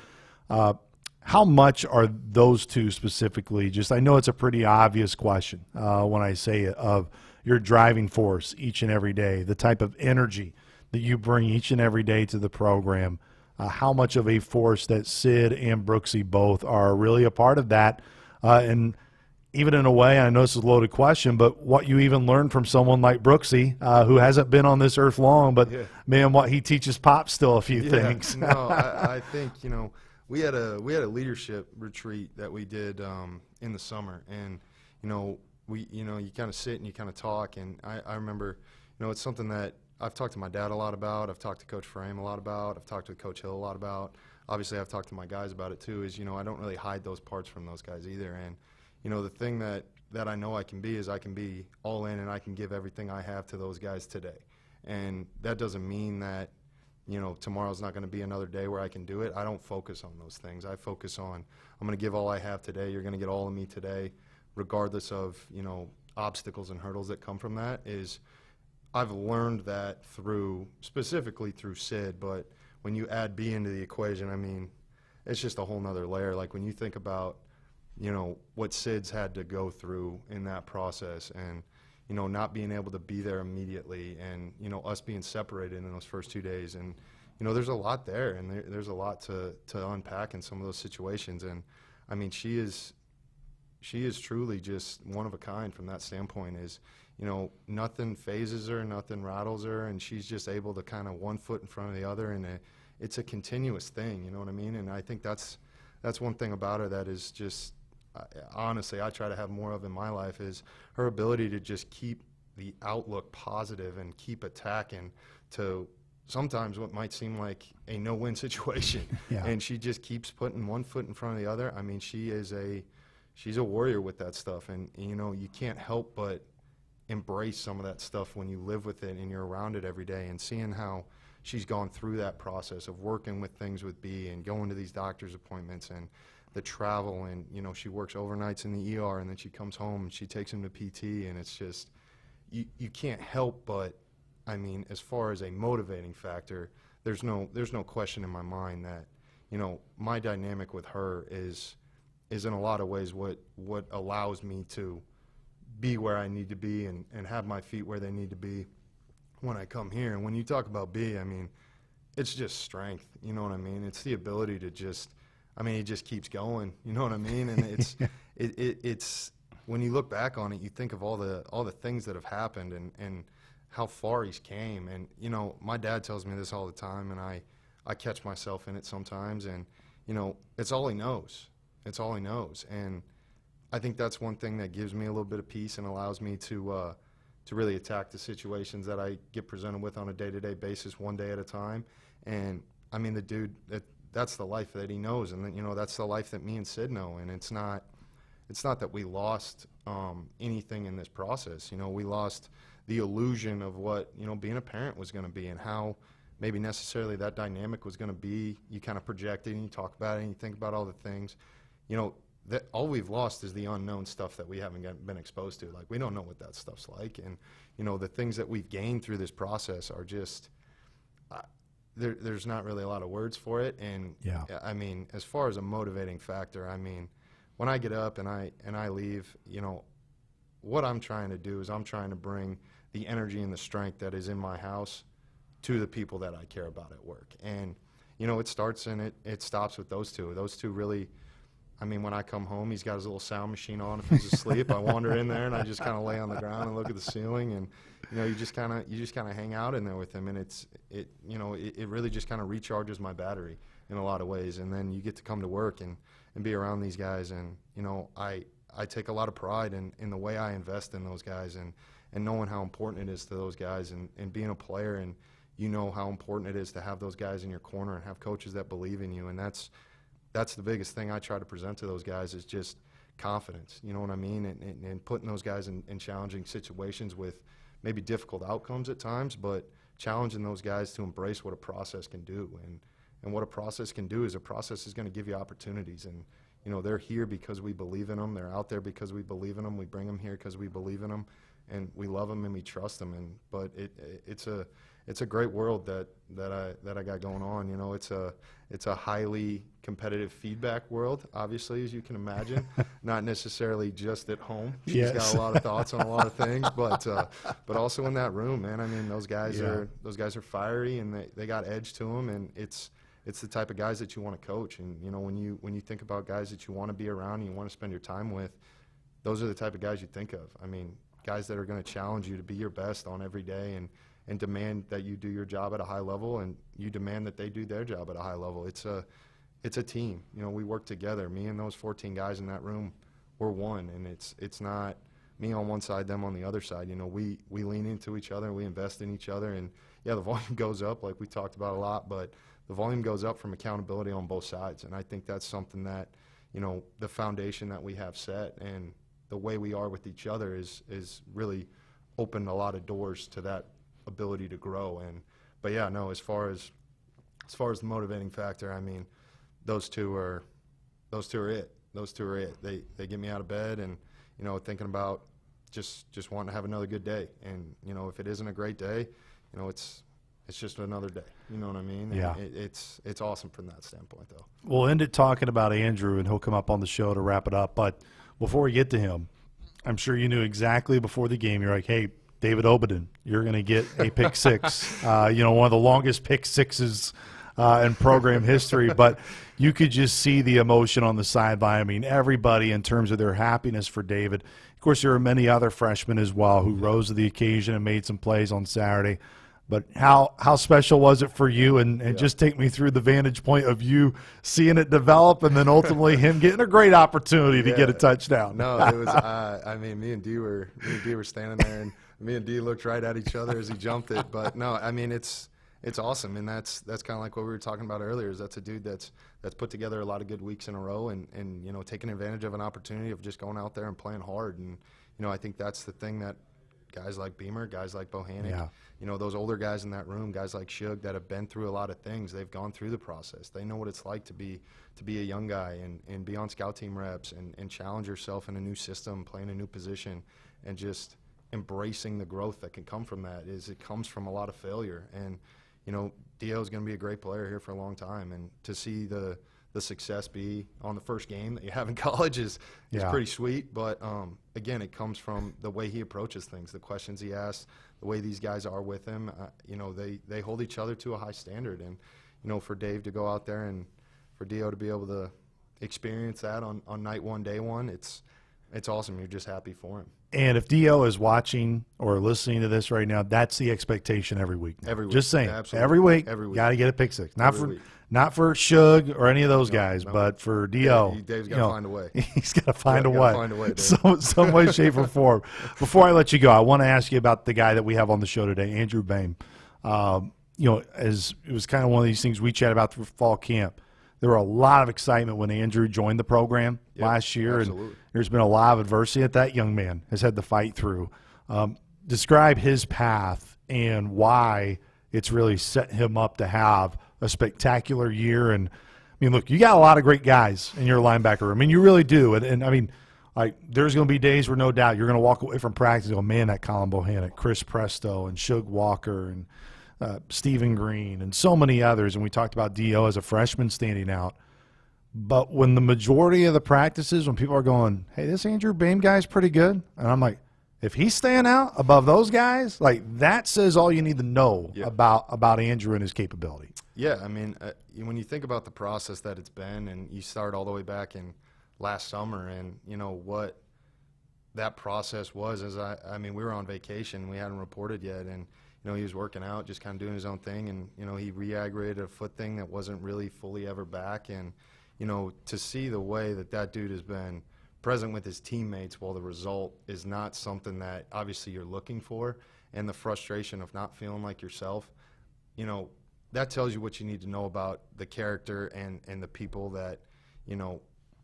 How much are those two specifically, I know it's a pretty obvious question when I say it, of your driving force each and every day, the type of energy that you bring each and every day to the program, how much of a force that Sid and Brooksy both are really a part of that. And even in a way, I know this is a loaded question, but what you even learned from someone like Brooksy, who hasn't been on this earth long, but man, what he teaches Pop still a few things. No, I think, we had a leadership retreat that we did in the summer, and you kind of sit and you kind of talk, and I remember, it's something that I've talked to my dad a lot about. I've talked to Coach Frame a lot about. I've talked to Coach Hill a lot about. Obviously, I've talked to my guys about it too. Is I don't really hide those parts from those guys either. And the thing that I know I can be is I can be all in, and I can give everything I have to those guys today. And that doesn't mean that tomorrow's not going to be another day where I can do it. I don't focus on those things. I focus on, I'm going to give all I have today. You're going to get all of me today, regardless of obstacles and hurdles that come from that. I've learned that specifically through Sid, but when you add B into the equation, I mean, it's just a whole nother layer. Like when you think about, what Sid's had to go through in that process, and, not being able to be there immediately, and, us being separated in those first 2 days. And, there's a lot there, and there's a lot to unpack in some of those situations. And, I mean, she is truly just one of a kind from that standpoint. Nothing phases her, nothing rattles her, and she's just able to kind of one foot in front of the other, and it's a continuous thing, you know what I mean? And I think that's one thing about her that is just, honestly, I try to have more of in my life, is her ability to just keep the outlook positive and keep attacking to sometimes what might seem like a no-win situation. Yeah. And she just keeps putting one foot in front of the other. I mean, she's a warrior with that stuff, and you can't help but embrace some of that stuff when you live with it and you're around it every day, and seeing how she's gone through that process of working with things with B and going to these doctor's appointments and the travel, and she works overnights in the ER, and then she comes home and she takes him to PT, and it's just you can't help but, I mean, as far as a motivating factor, there's no question in my mind that my dynamic with her is in a lot of ways what allows me to be where I need to be and have my feet where they need to be when I come here. And when you talk about B, I mean, it's just strength, you know what I mean? It's the ability to just, I mean, he just keeps going, you know what I mean? And it's when you look back on it, you think of all the things that have happened and how far he's came. And, my dad tells me this all the time, and I catch myself in it sometimes, and, it's all he knows. It's all he knows. And I think that's one thing that gives me a little bit of peace and allows me to really attack the situations that I get presented with on a day-to-day basis, one day at a time. And I mean, the dude, that's the life that he knows, and then, that's the life that me and Sid know. And it's not that we lost anything in this process. We lost the illusion of what being a parent was going to be, and how maybe necessarily that dynamic was going to be. You kind of project it and you talk about it and you think about all the things. That all we've lost is the unknown stuff that we haven't been exposed to. Like, we don't know what that stuff's like. And, the things that we've gained through this process are just, there's not really a lot of words for it. And, yeah. I mean, as far as a motivating factor, I mean, when I get up and I leave, what I'm trying to do is I'm trying to bring the energy and the strength that is in my house to the people that I care about at work. And, it starts and it stops with those two. Those two really, I mean, when I come home, he's got his little sound machine on. If he's asleep, I wander in there and I just kind of lay on the ground and look at the ceiling, and you just kind of hang out in there with him, and it really just kind of recharges my battery in a lot of ways. And then you get to come to work and be around these guys, and I take a lot of pride in the way I invest in those guys, and knowing how important it is to those guys, and being a player, and how important it is to have those guys in your corner and have coaches that believe in you. And that's the biggest thing I try to present to those guys, is just confidence, you know what I mean? And putting those guys in challenging situations with maybe difficult outcomes at times, but challenging those guys to embrace what a process can do. And what a process can do is a process is going to give you opportunities. And, they're here because we believe in them. They're out there because we believe in them. We bring them here because we believe in them, and we love them and we trust them. But it's a great world that I got going on. It's a highly competitive feedback world, obviously, as you can imagine. Not necessarily just at home. She's got a lot of thoughts on a lot of things, but also in that room, man. I mean, those guys are fiery, and they got edge to them, and it's the type of guys that you want to coach. And when you think about guys that you want to be around and you want to spend your time with, those are the type of guys you think of. I mean, guys that are going to challenge you to be your best on every day, and demand that you do your job at a high level, and you demand that they do their job at a high level. It's a team. We work together. Me and those 14 guys in that room, we're one, and it's not me on one side, them on the other side. We lean into each other, we invest in each other, and yeah, the volume goes up like we talked about a lot, but the volume goes up from accountability on both sides. And I think that's something that, the foundation that we have set and the way we are with each other is really opened a lot of doors to that ability to grow. But yeah, no, as far as the motivating factor, I mean, those two are it. They get me out of bed, and thinking about just wanting to have another good day. And if it isn't a great day, it's just another day. You know what I mean? Yeah. And it's awesome from that standpoint, though. We'll end it talking about Andrew, and he'll come up on the show to wrap it up. But before we get to him, I'm sure you knew exactly before the game. You're like, hey, David Obedin, you're going to get a pick six. One of the longest pick sixes in program history. But you could just see the emotion on the sideline. I mean, everybody in terms of their happiness for David. Of course, there are many other freshmen as well who rose to the occasion and made some plays on Saturday. But how special was it for you? And just take me through the vantage point of you seeing it develop, and then ultimately him getting a great opportunity to get a touchdown. No, it was. I mean, me and Dee were standing there, and me and Dee looked right at each other as he jumped it. But no, I mean, it's awesome, and that's kind of like what we were talking about earlier. Is that's a dude that's put together a lot of good weeks in a row, and taking advantage of an opportunity of just going out there and playing hard. And I think that's the thing that guys like Beamer, guys like Bohannon, those older guys in that room, guys like Shug that have been through a lot of things. They've gone through the process. They know what it's like to be a young guy and be on scout team reps and challenge yourself in a new system, playing a new position, and just embracing the growth that can come from that. It comes from a lot of failure. And, Dio is going to be a great player here for a long time. And to see the success be on the first game that you have in college is pretty sweet. But, again, it comes from the way he approaches things, the questions he asks, the way these guys are with him. They hold each other to a high standard. And, for Dave to go out there and for Dio to be able to experience that on night one, day one, it's awesome. You're just happy for him. And if Dio is watching or listening to this right now, that's the expectation every week. Now. Every week. Just saying. Absolutely. Every week. Got to get a pick six. Not for Shug or any of those guys, but for Dio. Dave's got to find a way. He's got to find a way. Dave. Some way, shape, or form. Before I let you go, I want to ask you about the guy that we have on the show today, Andrew Boehm. As it was kind of one of these things we chat about through fall camp. There were a lot of excitement when Andrew joined the program last year, absolutely. And there's been a lot of adversity that young man has had to fight through. Describe his path and why it's really set him up to have a spectacular year. And, I mean, look, you got a lot of great guys in your linebacker room. I mean, you really do. And I mean, like, there's going to be days where no doubt you're going to walk away from practice and go, man, that Colin Bohannon, Chris Presto, and Shug Walker, and Stephen Green, and so many others, and we talked about Dio as a freshman standing out. But when the majority of the practices, when people are going, hey, this Andrew Boehm guy's pretty good, and I'm like, if he's staying out above those guys, like, that says all you need to know about Andrew and his capability. Yeah, I mean, when you think about the process that it's been, and you start all the way back in last summer, and what that process was. Is I mean, we were on vacation, we hadn't reported yet, and he was working out, just kind of doing his own thing, and he re-aggravated a foot thing that wasn't really fully ever back, and to see the way that dude has been present with his teammates while the result is not something that obviously you're looking for, and the frustration of not feeling like yourself, that tells you what you need to know about the character and the people that,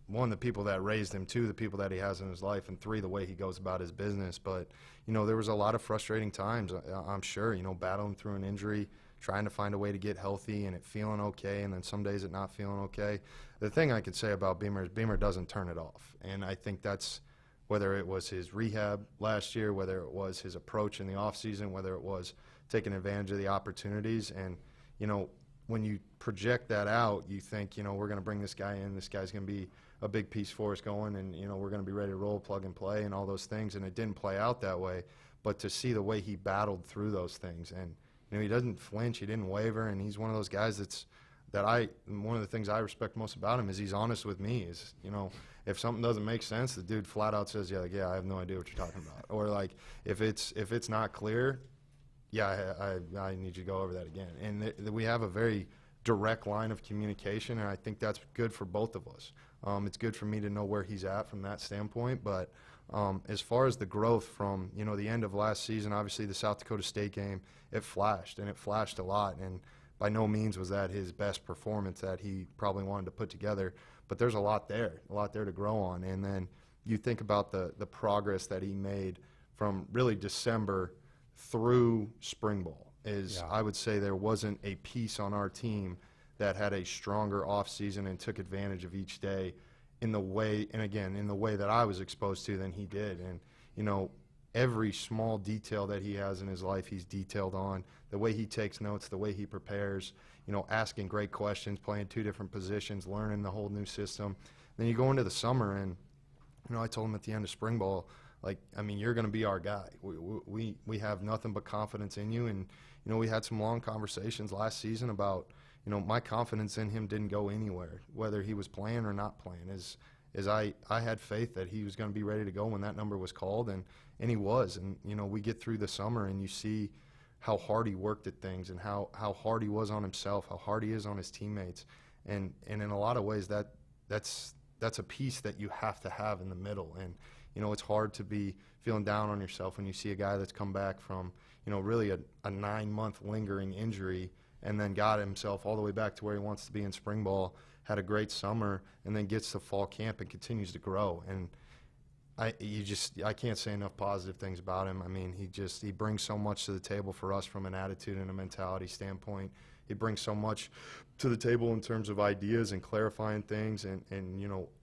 one, the people that raised him, two, the people that he has in his life, and three, the way he goes about his business. But, there was a lot of frustrating times, I'm sure, battling through an injury, trying to find a way to get healthy and it feeling okay, and then some days it not feeling okay. The thing I could say about Beamer is Beamer doesn't turn it off. And I think that's, whether it was his rehab last year, whether it was his approach in the offseason, whether it was taking advantage of the opportunities. And, when you project that out, you think, we're going to bring this guy in, this guy's going to be a big piece for us going, and, we're going to be ready to roll, plug and play, and all those things. And it didn't play out that way. But to see the way he battled through those things, and, he doesn't flinch, he didn't waver, and he's one of those guys one of the things I respect most about him is he's honest with me. Is, if something doesn't make sense, the dude flat out says, yeah, I have no idea what you're talking about. Or like, if it's not clear, yeah, I need you to go over that again. And we have a very direct line of communication, and I think that's good for both of us. It's good for me to know where he's at from that standpoint, but as far as the growth from, the end of last season, obviously the South Dakota State game, it flashed, and it flashed a lot, and by no means was that his best performance that he probably wanted to put together, but there's a lot there to grow on. And then you think about the progress that he made from really December through spring ball. I would say there wasn't a piece on our team that had a stronger offseason and took advantage of each day in the way that I was exposed to than he did. And, every small detail that he has in his life, he's detailed on. The way he takes notes, the way he prepares, asking great questions, playing two different positions, learning the whole new system. Then you go into the summer, and, I told him at the end of spring ball, you're going to be our guy. We have nothing but confidence in you. And, we had some long conversations last season about, my confidence in him didn't go anywhere, whether he was playing or not playing. I had faith that he was going to be ready to go when that number was called, and he was. And, we get through the summer, and you see how hard he worked at things and how hard he was on himself, how hard he is on his teammates. And in a lot of ways, that's a piece that you have to have in the middle. And, it's hard to be feeling down on yourself when you see a guy that's come back from, really a 9-month lingering injury and then got himself all the way back to where he wants to be in spring ball, had a great summer, and then gets to fall camp and continues to grow. And I can't say enough positive things about him. I mean, he brings so much to the table for us from an attitude and a mentality standpoint. He brings so much to the table in terms of ideas and clarifying things, and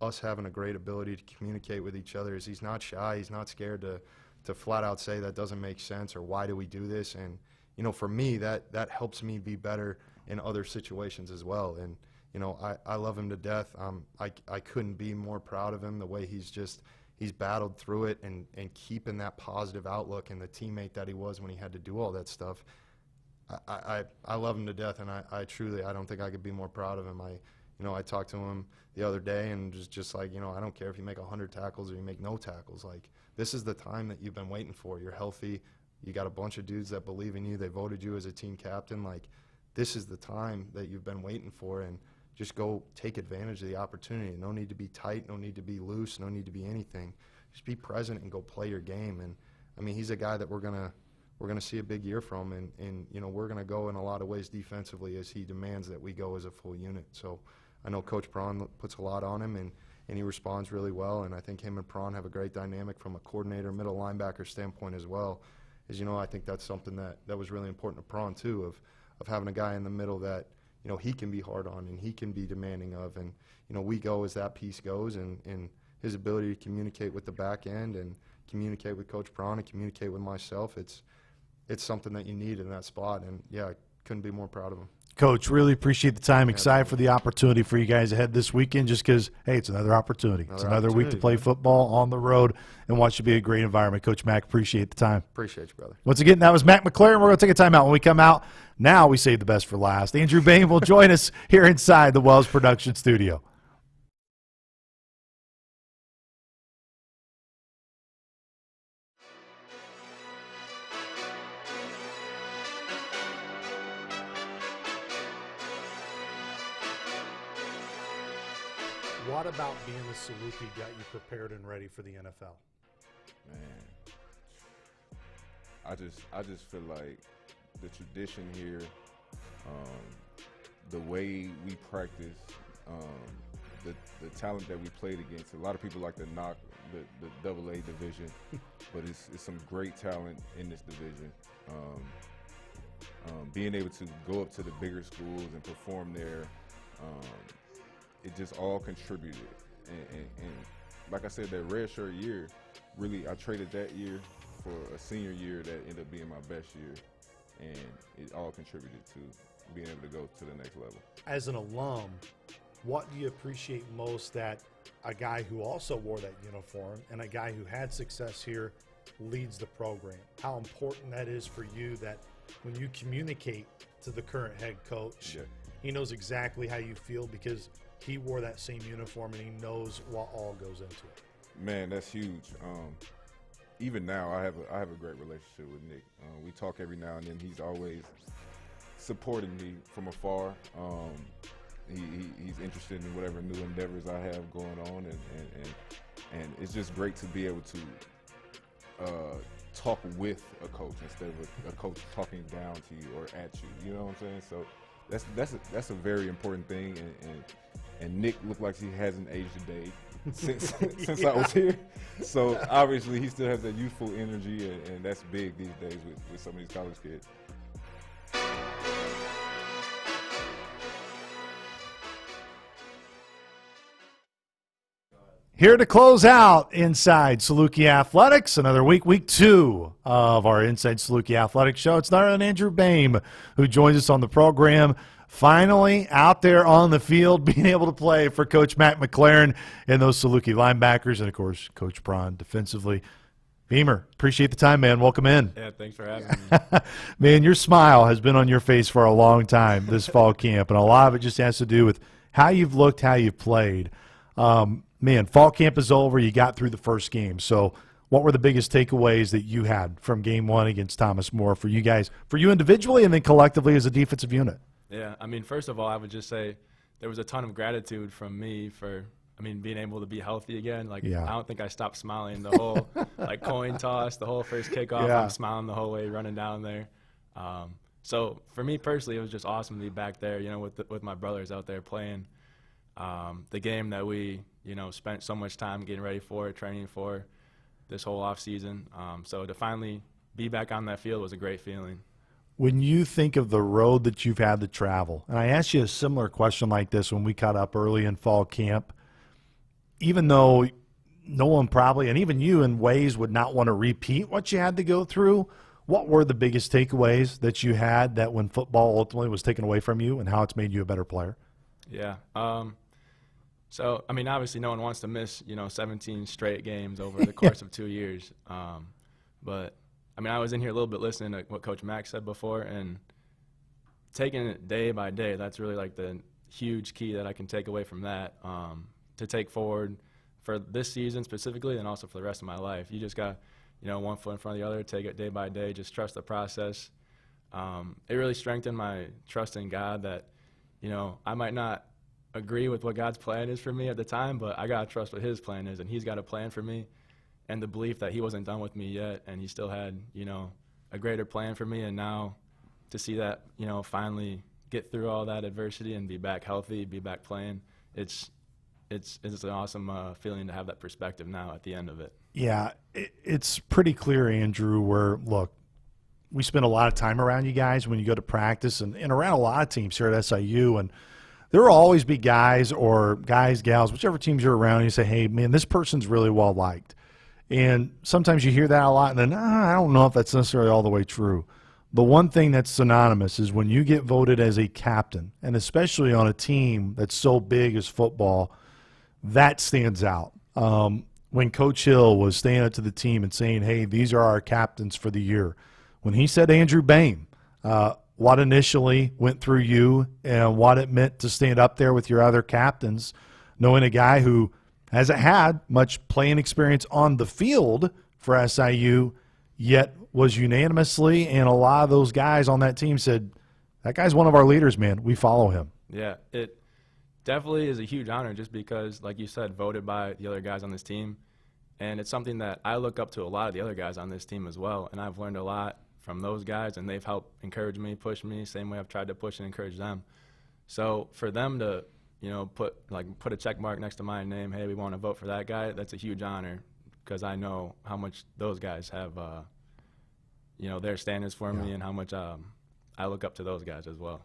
us having a great ability to communicate with each other. Is he's not shy, he's not scared to flat out say that doesn't make sense or why do we do this. And for me, that helps me be better in other situations as well. And I love him to death. I couldn't be more proud of him, the way he's battled through it and keeping that positive outlook, and the teammate that he was when he had to do all that stuff. I love him to death, and I truly don't think I could be more proud of him. I talked to him the other day and just like, I don't care if you make 100 tackles or you make no tackles. Like, this is the time that you've been waiting for. You're healthy. You got a bunch of dudes that believe in you. They voted you as a team captain. Like, this is the time that you've been waiting for, and just go take advantage of the opportunity. No need to be tight, no need to be loose, no need to be anything. Just be present and go play your game. And I mean, he's a guy that we're gonna see a big year from, and we're gonna go in a lot of ways defensively as he demands that we go as a full unit. So I know Coach Braun puts a lot on him, and he responds really well. And I think him and Braun have a great dynamic from a coordinator, middle linebacker standpoint as well. As I think that's something that was really important to Braun too, of having a guy in the middle that he can be hard on and he can be demanding of. And, we go as that piece goes, and his ability to communicate with the back end and communicate with Coach Braun and communicate with myself, it's something that you need in that spot. And, yeah, I couldn't be more proud of him. Coach, really appreciate the time. Excited for the opportunity for you guys ahead this weekend, just because, hey, it's another opportunity. It's another week to play football on the road and watch it be a great environment. Coach Mack, appreciate the time. Appreciate you, brother. Once again, that was Mac McLaren. We're going to take a timeout. When we come out, now we save the best for last. Andrew Bain will join us here inside the Wells Production Studio. What about being a Saluki got you prepared and ready for the NFL? Man, I just feel like the tradition here, the way we practice, the talent that we played against. A lot of people like to knock the AA division, but it's some great talent in this division. Being able to go up to the bigger schools and perform there, it just all contributed. And like I said, that red shirt year, really, I traded that year for a senior year that ended up being my best year, and it all contributed to being able to go to the next level. As an alum, what do you appreciate most that a guy who also wore that uniform and a guy who had success here leads the program? How important that is for you that when you communicate to the current head coach, he knows exactly how you feel because he wore that same uniform and he knows what all goes into it. Man, that's huge. Even now, I have a great relationship with Nick. We talk every now and then. He's always supporting me from afar. He's interested in whatever new endeavors I have going on, and it's just great to be able to talk with a coach instead of a coach talking down to you or at you. You know what I'm saying? So that's a very important thing, and Nick looked like he hasn't aged a day since I was here. So obviously he still has that youthful energy, and that's big these days with some of these college kids. Here to close out Inside Saluki Athletics, another week 2 of our Inside Saluki Athletics show. It's none other than Andrew Boehm who joins us on the program. Finally out there on the field, being able to play for Coach Matt McLaren and those Saluki linebackers, and, of course, Coach Braun defensively. Beamer, appreciate the time, man. Welcome in. Yeah, thanks for having me. Man, your smile has been on your face for a long time this fall camp, and a lot of it just has to do with how you've looked, how you've played. Man, fall camp is over. You got through the first game. So what were the biggest takeaways that you had from game 1 against Thomas More for you guys, for you individually and then collectively as a defensive unit? Yeah, I mean, first of all, I would just say there was a ton of gratitude from me for, being able to be healthy again. Like, I don't think I stopped smiling the whole, coin toss, the whole first kickoff. Yeah. I'm smiling the whole way running down there. So for me personally, it was just awesome to be back there, with my brothers out there playing the game that we, spent so much time getting ready for, training for this whole off season. So to finally be back on that field was a great feeling. When you think of the road that you've had to travel, and I asked you a similar question like this when we caught up early in fall camp, even though no one probably, and even you in ways, would not want to repeat what you had to go through, what were the biggest takeaways that you had that when football ultimately was taken away from you and how it's made you a better player? Yeah. So, obviously no one wants to miss, 17 straight games over the course of 2 years. But, I was in here a little bit listening to what Coach Mack said before, and taking it day by day, that's really the huge key that I can take away from that to take forward for this season specifically and also for the rest of my life. You just got, one foot in front of the other, take it day by day, just trust the process. It really strengthened my trust in God that, I might not agree with what God's plan is for me at the time, but I got to trust what his plan is, and he's got a plan for me, and the belief that he wasn't done with me yet, and he still had, a greater plan for me. And now to see that, finally get through all that adversity and be back healthy, be back playing, it's an awesome feeling to have that perspective now at the end of it. Yeah, it's pretty clear, Andrew, where, look, we spend a lot of time around you guys when you go to practice and around a lot of teams here at SIU, and there will always be guys or guys, gals, whichever teams you're around, and you say, hey, man, this person's really well-liked. And sometimes you hear that a lot, and then I don't know if that's necessarily all the way true. The one thing that's synonymous is when you get voted as a captain, and especially on a team that's so big as football, that stands out. When Coach Hill was standing up to the team and saying, hey, these are our captains for the year, when he said Andrew Boehm, what initially went through you and what it meant to stand up there with your other captains, knowing a guy who hasn't had much playing experience on the field for SIU, yet was unanimously, and a lot of those guys on that team said, that guy's one of our leaders, man. We follow him. Yeah, Definitely is a huge honor just because, like you said, voted by the other guys on this team. And it's something that I look up to a lot of the other guys on this team as well. And I've learned a lot from those guys, and they've helped encourage me, push me, same way I've tried to push and encourage them. So for them to, put a check mark next to my name, hey, we want to vote for that guy, that's a huge honor because I know how much those guys have, their standards for me and how much I look up to those guys as well.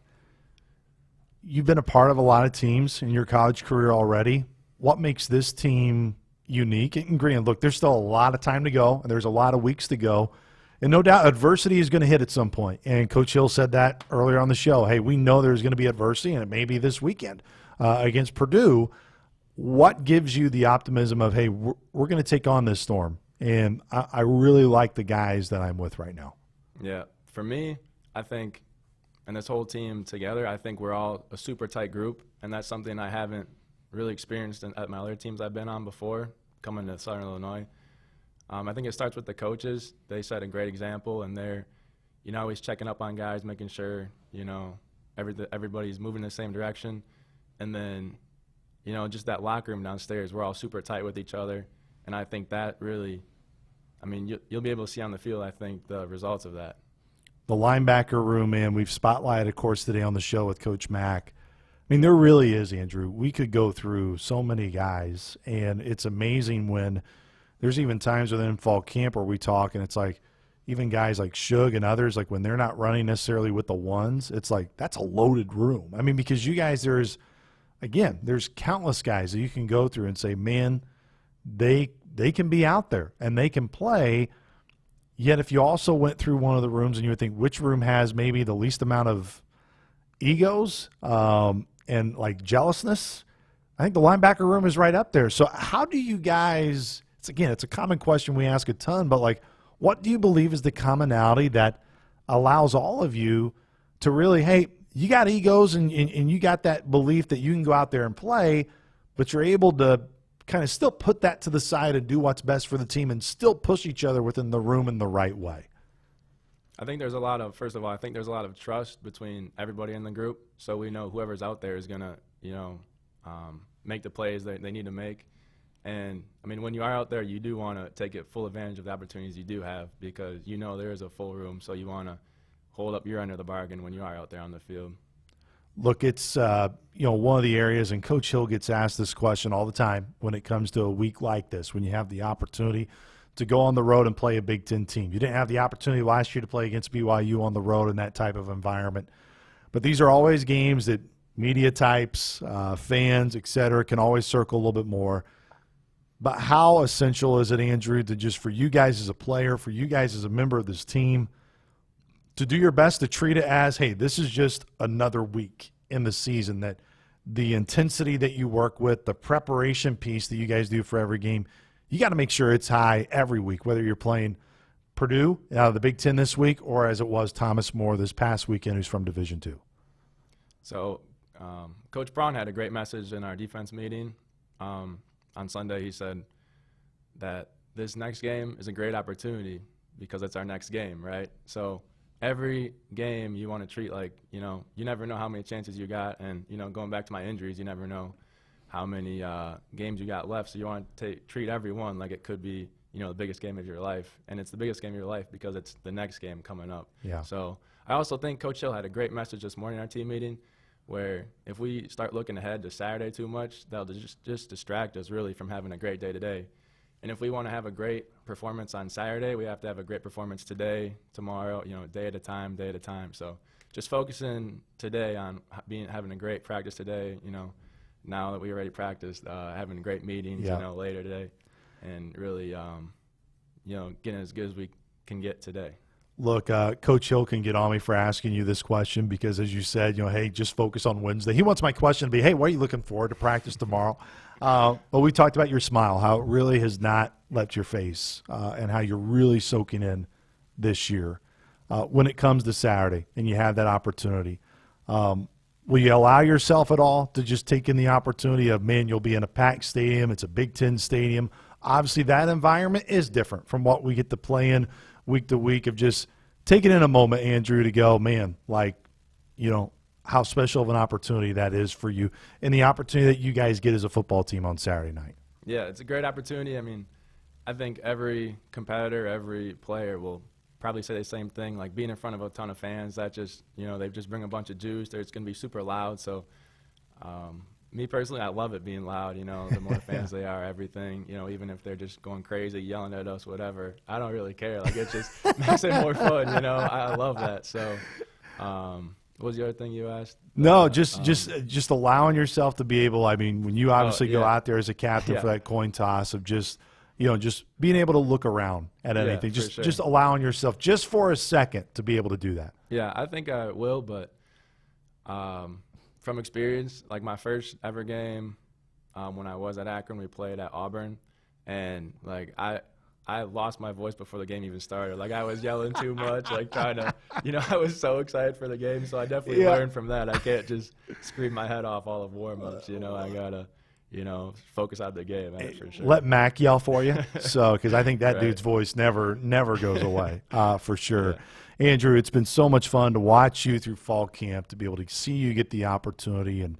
You've been a part of a lot of teams in your college career already. What makes this team unique? And granted, look, there's still a lot of time to go, and there's a lot of weeks to go. And no doubt adversity is going to hit at some point. And Coach Hill said that earlier on the show. Hey, we know there's going to be adversity, and it may be this weekend against Purdue. What gives you the optimism of, hey, we're going to take on this storm? And I really like the guys that I'm with right now. Yeah, for me, I think, and this whole team together, I think we're all a super tight group, and that's something I haven't really experienced at my other teams I've been on before, coming to Southern Illinois. I think it starts with the coaches. They set a great example, and they're, always checking up on guys, making sure, everybody's moving in the same direction. And then, just that locker room downstairs, we're all super tight with each other. And I think that really, you'll be able to see on the field, I think, the results of that. The linebacker room, man, we've spotlighted, of course, today on the show with Coach Mack. There really is, Andrew. We could go through so many guys, and it's amazing when there's even times within fall camp where we talk, and it's like even guys like Shug and others, like when they're not running necessarily with the ones, it's like that's a loaded room. Because you guys, there's countless guys that you can go through and say, man, they can be out there and they can play. Yet if you also went through one of the rooms and you would think which room has maybe the least amount of egos and like jealousness, I think the linebacker room is right up there. So how do you guys, it's a common question we ask a ton, but like what do you believe is the commonality that allows all of you to really, hey, you got egos and you got that belief that you can go out there and play, but you're able to kind of still put that to the side and do what's best for the team and still push each other within the room in the right way? I think there's a lot of, first of all, I think there's a lot of trust between everybody in the group. So we know whoever's out there is going to, make the plays that they need to make. And, when you are out there, you do want to take full advantage of the opportunities you do have because there is a full room. So you want to hold up your end of the bargain when you are out there on the field. Look, it's one of the areas, and Coach Hill gets asked this question all the time when it comes to a week like this, when you have the opportunity to go on the road and play a Big Ten team. You didn't have the opportunity last year to play against BYU on the road in that type of environment. But these are always games that media types, fans, et cetera, can always circle a little bit more. But how essential is it, Andrew, to just for you guys as a player, for you guys as a member of this team, to do your best to treat it as, hey, this is just another week in the season, that the intensity that you work with, the preparation piece that you guys do for every game, you got to make sure it's high every week, whether you're playing Purdue out of the Big Ten this week or as it was Thomas More this past weekend, who's from Division II. So Coach Braun had a great message in our defense meeting. On Sunday he said that this next game is a great opportunity because it's our next game, right? So every game you want to treat like, you never know how many chances you got. And, going back to my injuries, you never know how many games you got left. So you want to treat every one like it could be, the biggest game of your life. And it's the biggest game of your life because it's the next game coming up. Yeah. So I also think Coach Hill had a great message this morning in our team meeting where if we start looking ahead to Saturday too much, that'll just distract us really from having a great day today. And if we want to have a great performance on Saturday, we have to have a great performance today, tomorrow, day at a time. So just focusing today on having a great practice today, now that we already practiced, having great meetings, later today, and really, getting as good as we can get today. Look, Coach Hill can get on me for asking you this question because, as you said, hey, just focus on Wednesday. He wants my question to be, hey, what are you looking forward to practice tomorrow? But we talked about your smile, how it really has not left your face, and how you're really soaking in this year. When it comes to Saturday and you have that opportunity, will you allow yourself at all to just take in the opportunity of, man, you'll be in a packed stadium, it's a Big Ten stadium. Obviously, that environment is different from what we get to play in week to week, of just taking in a moment, Andrew, to go, man, like, how special of an opportunity that is for you and the opportunity that you guys get as a football team on Saturday night. Yeah, it's a great opportunity. I mean, I think every competitor, every player will probably say the same thing, like being in front of a ton of fans, that just, they just bring a bunch of juice. It's going to be super loud. So me personally, I love it being loud, the more fans they are, everything, even if they're just going crazy, yelling at us, whatever. I don't really care. Like, it just makes it more fun, I love that. So what was the other thing you asked? No, just allowing yourself to be able, I mean, when you obviously go out there as a captain for that coin toss of just being able to look around at anything, just allowing yourself just for a second to be able to do that. Yeah, I think I will, but from experience, like my first ever game when I was at Akron, we played at Auburn, and like I lost my voice before the game even started. Like, I was yelling too much, like trying to, I was so excited for the game. So I definitely learned from that. I can't just scream my head off all of warm-ups. I gotta, focus on the game. That's for sure. Let Mac yell for you, because I think that dude's voice never goes away, for sure. Yeah. Andrew, it's been so much fun to watch you through fall camp, to be able to see you get the opportunity and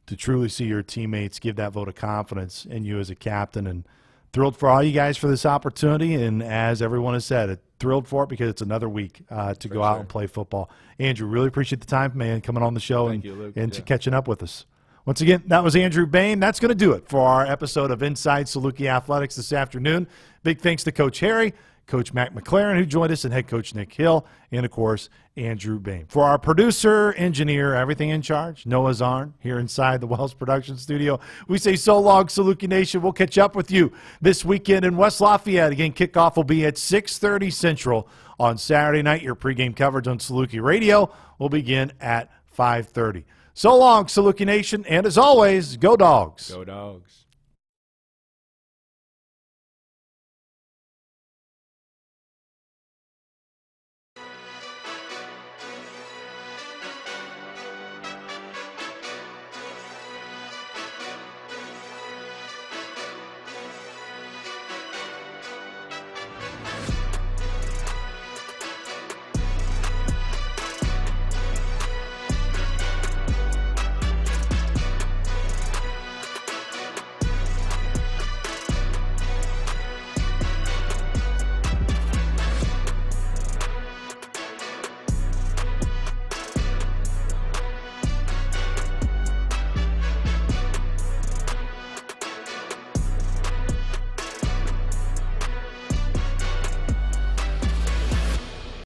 to truly see your teammates give that vote of confidence in you as a captain. And thrilled for all you guys for this opportunity. And as everyone has said, thrilled for it because it's another week to go out and play football. Andrew, really appreciate the time, man, coming on the show and catching up with us. Once again, that was Andrew Bain. That's going to do it for our episode of Inside Saluki Athletics this afternoon. Big thanks to Coach Harry, Coach Mac McLaren, who joined us, and head coach Nick Hill, and, of course, Andrew Bain. For our producer, engineer, everything in charge, Noah Zarn, here inside the Wells Production Studio, we say so long, Saluki Nation. We'll catch up with you this weekend in West Lafayette. Again, kickoff will be at 6:30 Central on Saturday night. Your pregame coverage on Saluki Radio will begin at 5:30. So long, Saluki Nation, and as always, go Dogs. Go Dogs.